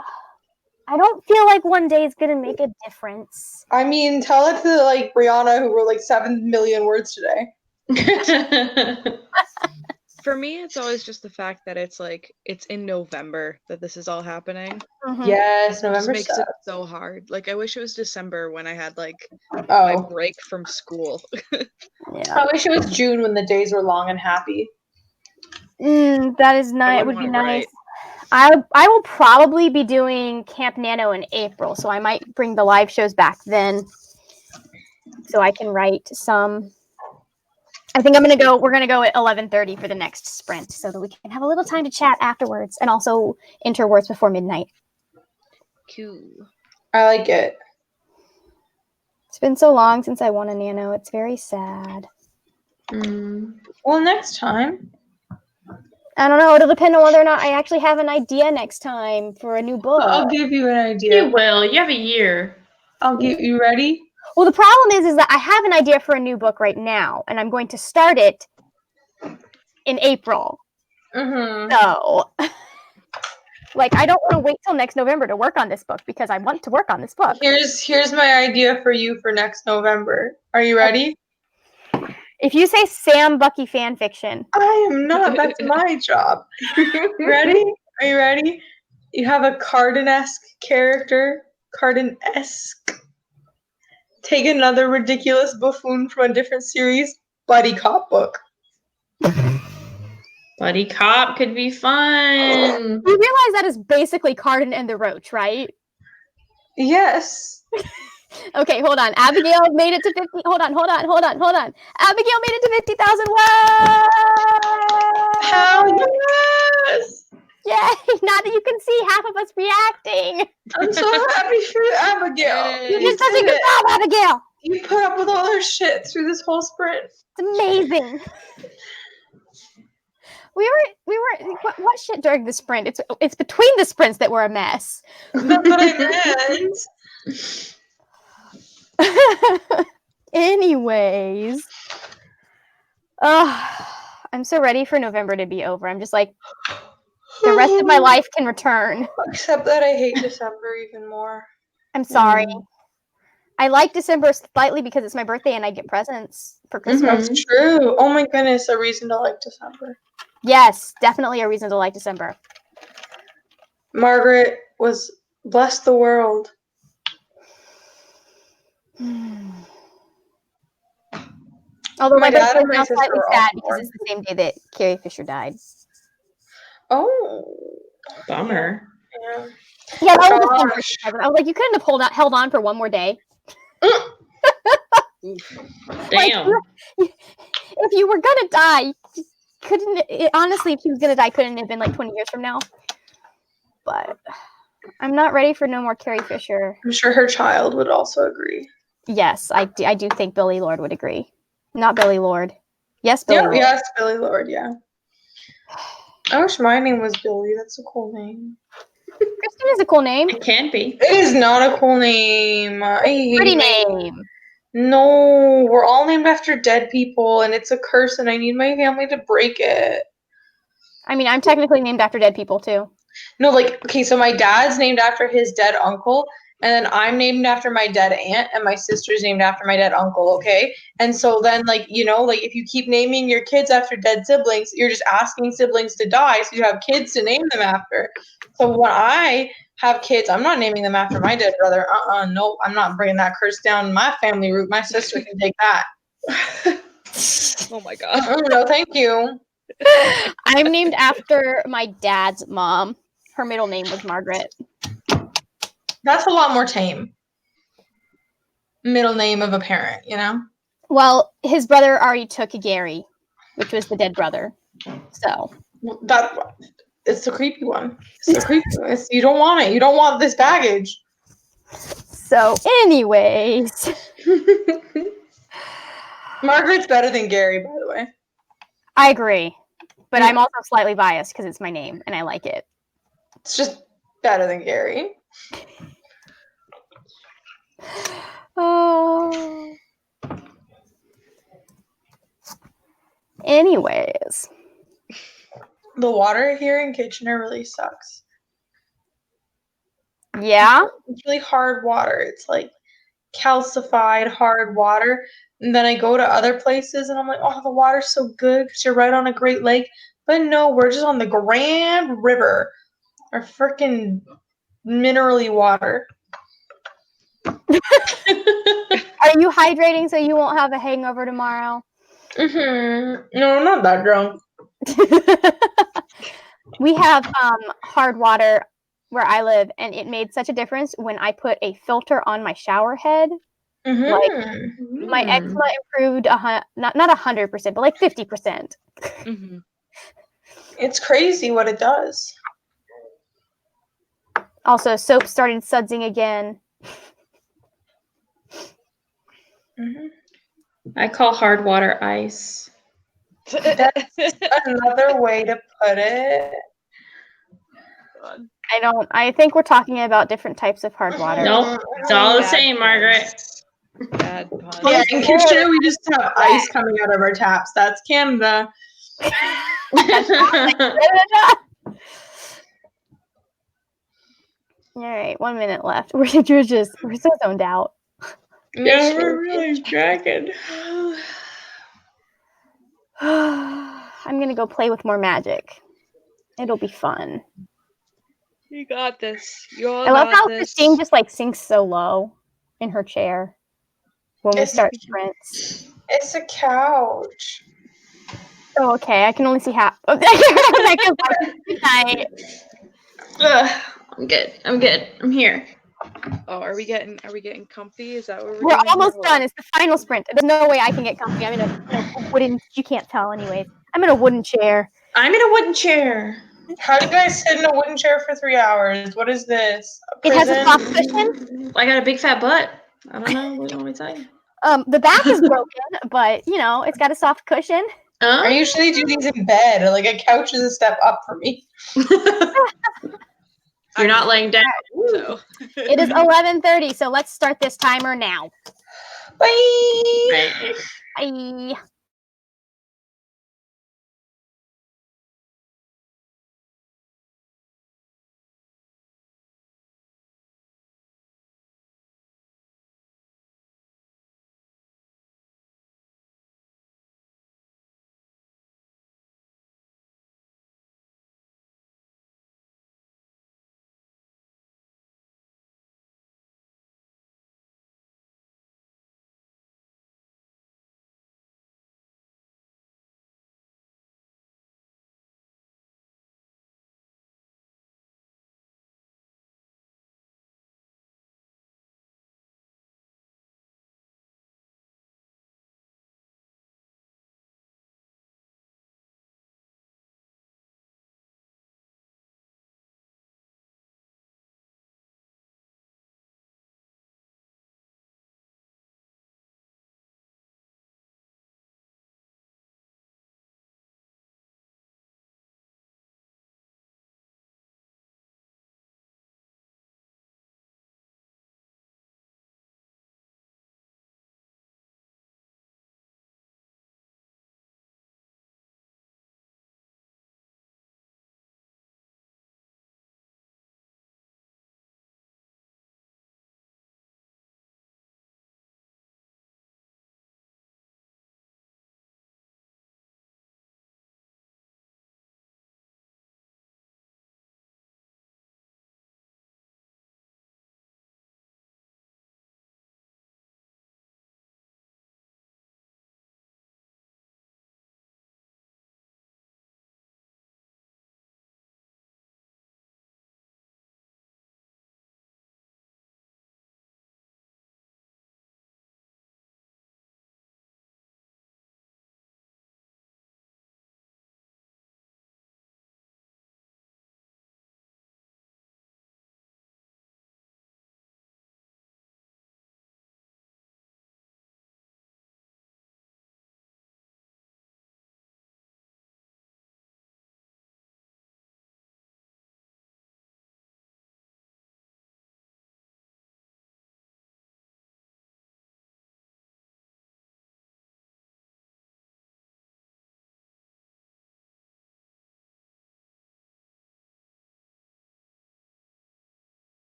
Speaker 1: I don't feel like one day is going to make a difference.
Speaker 3: I mean, tell it to like Brianna, who wrote like 7 million words today.
Speaker 8: For me, it's always just the fact that it's like it's in November that this is all happening.
Speaker 1: Mhm.
Speaker 3: Yes,
Speaker 8: It just
Speaker 3: November
Speaker 8: makes it
Speaker 3: sucks.
Speaker 8: so hard. Like I wish it was December when I had like my
Speaker 3: Oh,
Speaker 8: break from school.
Speaker 1: Yeah.
Speaker 3: I wish it was June when the days were long and happy.
Speaker 1: That is nice. It
Speaker 8: wouldn't
Speaker 1: would be
Speaker 8: want it
Speaker 1: nice. I will probably be doing Camp Nano in April, so I might bring the live shows back then, so I can write some. I think we're gonna go at 11:30 for the next sprint, so that we can have a little time to chat afterwards, and also enter words before midnight.
Speaker 8: Cool.
Speaker 3: I like it.
Speaker 1: It's been so long since I won a Nano. It's very sad.
Speaker 3: Well, next time.
Speaker 1: I don't know. It'll depend on whether or not I actually have an idea next time for a new book.
Speaker 3: I'll give you an
Speaker 4: You
Speaker 3: idea.
Speaker 4: will. You have a year.
Speaker 3: I'll get you ready.
Speaker 1: Well, the problem is that I have an idea for a new book right now, and I'm going to start it in April.
Speaker 3: Mm-hmm.
Speaker 1: So, like, I don't want to wait till next November to work on this book because I want to work on this book.
Speaker 3: Here's my idea for you for next November. Are you ready?
Speaker 1: If you say Sam Bucky fan fiction,
Speaker 3: I am not. That's my job. Ready? Are you ready? You have a Carden-esque character. Carden-esque. Take another ridiculous buffoon from a different series. Buddy cop book.
Speaker 4: Buddy Cop could be fun.
Speaker 1: you realize that is basically Carden and the Roach, right?
Speaker 3: Yes.
Speaker 1: Okay, hold on. Abigail made it to 50. Hold on. Abigail made it to 50,000. Whoa!
Speaker 3: Hell yes!
Speaker 1: Yay! Now that you can see half of us reacting.
Speaker 3: I'm so happy for you, Abigail.
Speaker 1: You
Speaker 8: Yay.
Speaker 1: did such a good job, Abigail.
Speaker 3: You put up with all their shit through this whole sprint.
Speaker 1: It's amazing. We were what shit during the sprint? It's between the sprints that we're a mess.
Speaker 3: That's what I meant.
Speaker 1: Anyways, I'm so ready for November to be over. I'm just like, the rest of my life can return.
Speaker 3: Except that I hate December even more.
Speaker 1: I'm sorry. I like December slightly because it's my birthday and I get presents for Christmas.
Speaker 3: That's true. Oh my goodness, a reason to like December.
Speaker 1: Yes, definitely a reason to like December.
Speaker 3: Margaret was bless the world.
Speaker 1: Although
Speaker 3: My
Speaker 1: my
Speaker 3: dad
Speaker 1: birthday
Speaker 3: and
Speaker 1: is
Speaker 3: my
Speaker 1: now
Speaker 3: sister
Speaker 1: slightly
Speaker 3: were
Speaker 1: sad
Speaker 3: all
Speaker 1: because
Speaker 3: born.
Speaker 1: it's the same day that Carrie Fisher died.
Speaker 3: Oh,
Speaker 4: Bummer.
Speaker 3: yeah.
Speaker 1: Yeah, that was a fun
Speaker 3: Gosh.
Speaker 1: birthday present. I was like, you couldn't have held on for one more day.
Speaker 4: Damn.
Speaker 1: If you were gonna die, honestly, if she was gonna die, couldn't it have been like 20 years from now? But I'm not ready for no more Carrie Fisher.
Speaker 3: I'm sure her child would also agree.
Speaker 1: Yes, I do think Billy Lord would agree. Not Billy Lord. Yes, Billy Lord.
Speaker 3: Yes, Billy Lord, yeah. I wish my name was Billy. That's a cool name.
Speaker 1: Kristen is a cool name.
Speaker 4: It can be.
Speaker 3: It is not a cool name. I hate
Speaker 1: Pretty
Speaker 3: my
Speaker 1: name.
Speaker 3: No, we're all named after dead people, and it's a curse, and I need my family to break it.
Speaker 1: I mean, I'm technically named after dead people too.
Speaker 3: No, like, okay, so my dad's named after his dead uncle, and then I'm named after my dead aunt, and my sister's named after my dead uncle, okay? And so then, like, you know, like, if you keep naming your kids after dead siblings, you're just asking siblings to die, so you have kids to name them after. So when I have kids, I'm not naming them after my dead brother. No, I'm not bringing that curse down my family root. My sister can take that.
Speaker 8: Oh my god.
Speaker 3: No, thank you.
Speaker 1: I'm named after my dad's mom. Her middle name was Margaret.
Speaker 3: That's a lot more tame. Middle name of a parent, you know?
Speaker 1: Well, his brother already took Gary, which was the dead brother. So
Speaker 3: It's the creepy one. It's the creepy one. You don't want it. You don't want this baggage.
Speaker 1: Anyways.
Speaker 3: Margaret's better than Gary, by the way.
Speaker 1: I agree. But
Speaker 3: Yeah.
Speaker 1: I'm also slightly biased because it's my name and I like it.
Speaker 3: It's just better than Gary.
Speaker 1: Oh. Anyways.
Speaker 3: The water here in Kitchener really sucks.
Speaker 1: Yeah?
Speaker 3: It's really hard water. It's like calcified hard water. And then I go to other places and I'm like, oh, the water's so good because you're right on a Great Lake. But no, we're just on the Grand River. Our freaking minerally water.
Speaker 1: Are you hydrating so you won't have a hangover tomorrow?
Speaker 3: No, I'm not that drunk.
Speaker 1: We have hard water where I live, and it made such a difference when I put a filter on my shower head. Like my eczema improved not 100%, but like 50%.
Speaker 8: Mm-hmm.
Speaker 3: It's crazy what it does.
Speaker 1: Also, soap started sudsing again.
Speaker 4: I call hard water ice.
Speaker 3: That's another way to put it.
Speaker 1: I think we're talking about different types of hard water.
Speaker 4: Nope, it's all the same, Margaret.
Speaker 8: Bad pun.
Speaker 3: Yeah, in Kitchener we just have ice coming out of our taps. That's Canada.
Speaker 1: All right, 1 minute left. We're so zoned out.
Speaker 4: Yeah, we're really dragging.
Speaker 1: I'm gonna go play with more magic. It'll be fun.
Speaker 8: You got this. You all
Speaker 1: I love
Speaker 8: got
Speaker 1: how
Speaker 8: this.
Speaker 1: Christine just like sinks so low in her chair when we start sprints.
Speaker 3: It's a couch.
Speaker 1: Oh, okay. I can only see half. Good night.
Speaker 4: I'm good. I'm here.
Speaker 8: Oh, are we getting comfy? Is that what
Speaker 1: We're
Speaker 8: doing
Speaker 1: almost
Speaker 8: here?
Speaker 1: done. It's the final sprint. There's no way I can get comfy. I'm in a wooden. You can't tell, anyways. I'm in a wooden chair.
Speaker 4: I'm in a wooden chair.
Speaker 3: How do you guys sit in a wooden chair for 3 hours? What is this?
Speaker 1: It has a
Speaker 3: Prison?
Speaker 1: soft cushion.
Speaker 4: I got a big fat butt. I don't know. What do you want me to tell you?
Speaker 1: The back is broken, but it's got a soft cushion.
Speaker 3: I usually do these in bed. Like a couch is a step up for me.
Speaker 4: You're not laying down.
Speaker 8: So.
Speaker 1: It is 11:30, so let's start this timer now.
Speaker 3: Bye.
Speaker 1: Bye.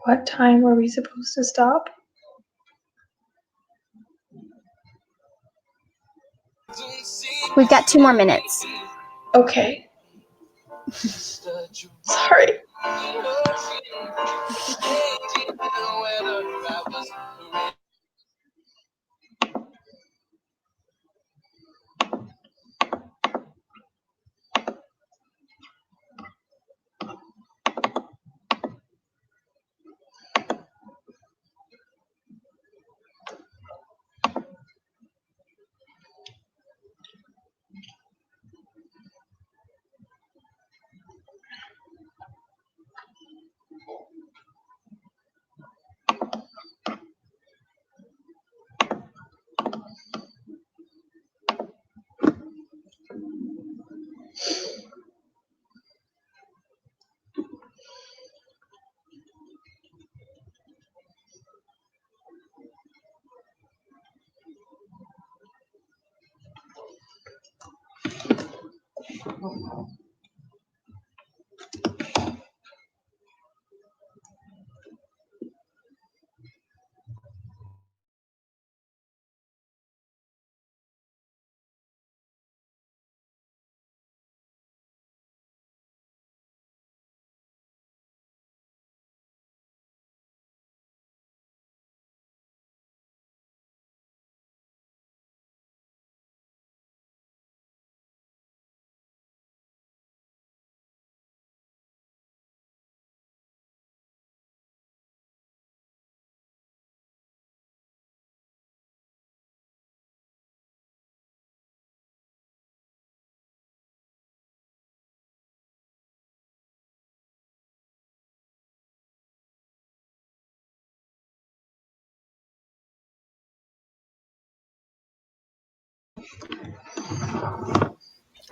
Speaker 3: What time were we supposed to stop?
Speaker 1: We've got 2 more minutes.
Speaker 3: Okay. Sorry.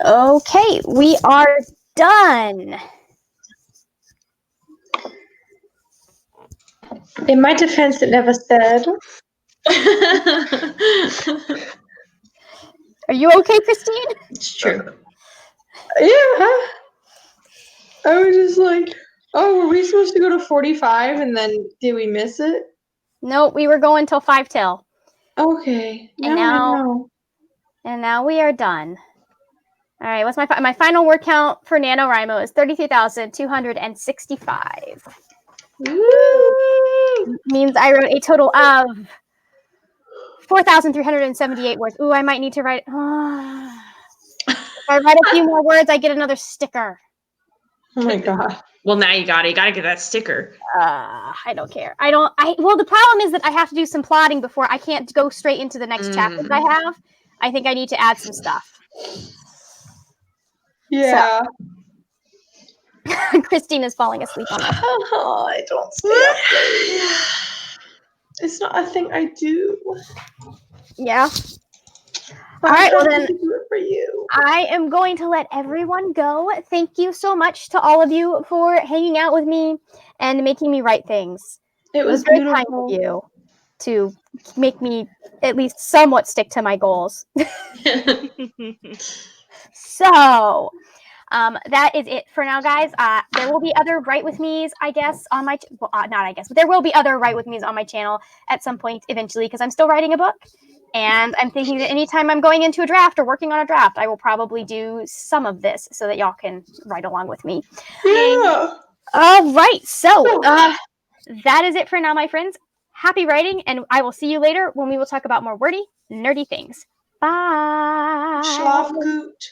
Speaker 1: Okay, we are done.
Speaker 3: In my defense, it never said.
Speaker 1: Are you okay, Christine?
Speaker 4: It's true.
Speaker 3: Yeah. I was just like, oh, were we supposed to go to 45 and then did we miss it?
Speaker 1: No, we were going till 5 till.
Speaker 3: Okay.
Speaker 1: And
Speaker 3: Now I
Speaker 1: now-
Speaker 3: know.
Speaker 1: And now we are done. All right, what's my final word count for NaNoWriMo is 33,265.
Speaker 3: Woo!
Speaker 1: Means I wrote a total of 4,378 words. Ooh, I might need to write. If I write a few more words, I get another sticker.
Speaker 3: Oh my god.
Speaker 4: Well, now you gotta get that sticker.
Speaker 1: I don't care. Well, the problem is that I have to do some plotting before I can't go straight into the next chapter that I have. I think I need to add some stuff.
Speaker 3: Yeah.
Speaker 1: Christine is falling asleep on us.
Speaker 3: Oh, I don't stay up late. It's not a thing I do.
Speaker 1: Yeah.
Speaker 3: But
Speaker 1: All right, well
Speaker 3: I'm
Speaker 1: then,
Speaker 3: trying to do it for you.
Speaker 1: I am going to let everyone go. Thank you so much to all of you for hanging out with me and making me write things.
Speaker 3: It was
Speaker 1: very
Speaker 3: beautiful.
Speaker 1: kind of you to make me at least somewhat stick to my goals. So, that is it for now, guys. There will be other Write With Me's, I guess, on my not I guess, but there will be other Write With Me's on my channel at some point eventually because I'm still writing a book. And I'm thinking that anytime I'm going into a draft or working on a draft, I will probably do some of this so that y'all can write along with me.
Speaker 3: Yeah.
Speaker 1: All right. So that is it for now, my friends. Happy writing, and I will see you later when we will talk about more wordy, nerdy things. Bye.
Speaker 3: Schlaf gut.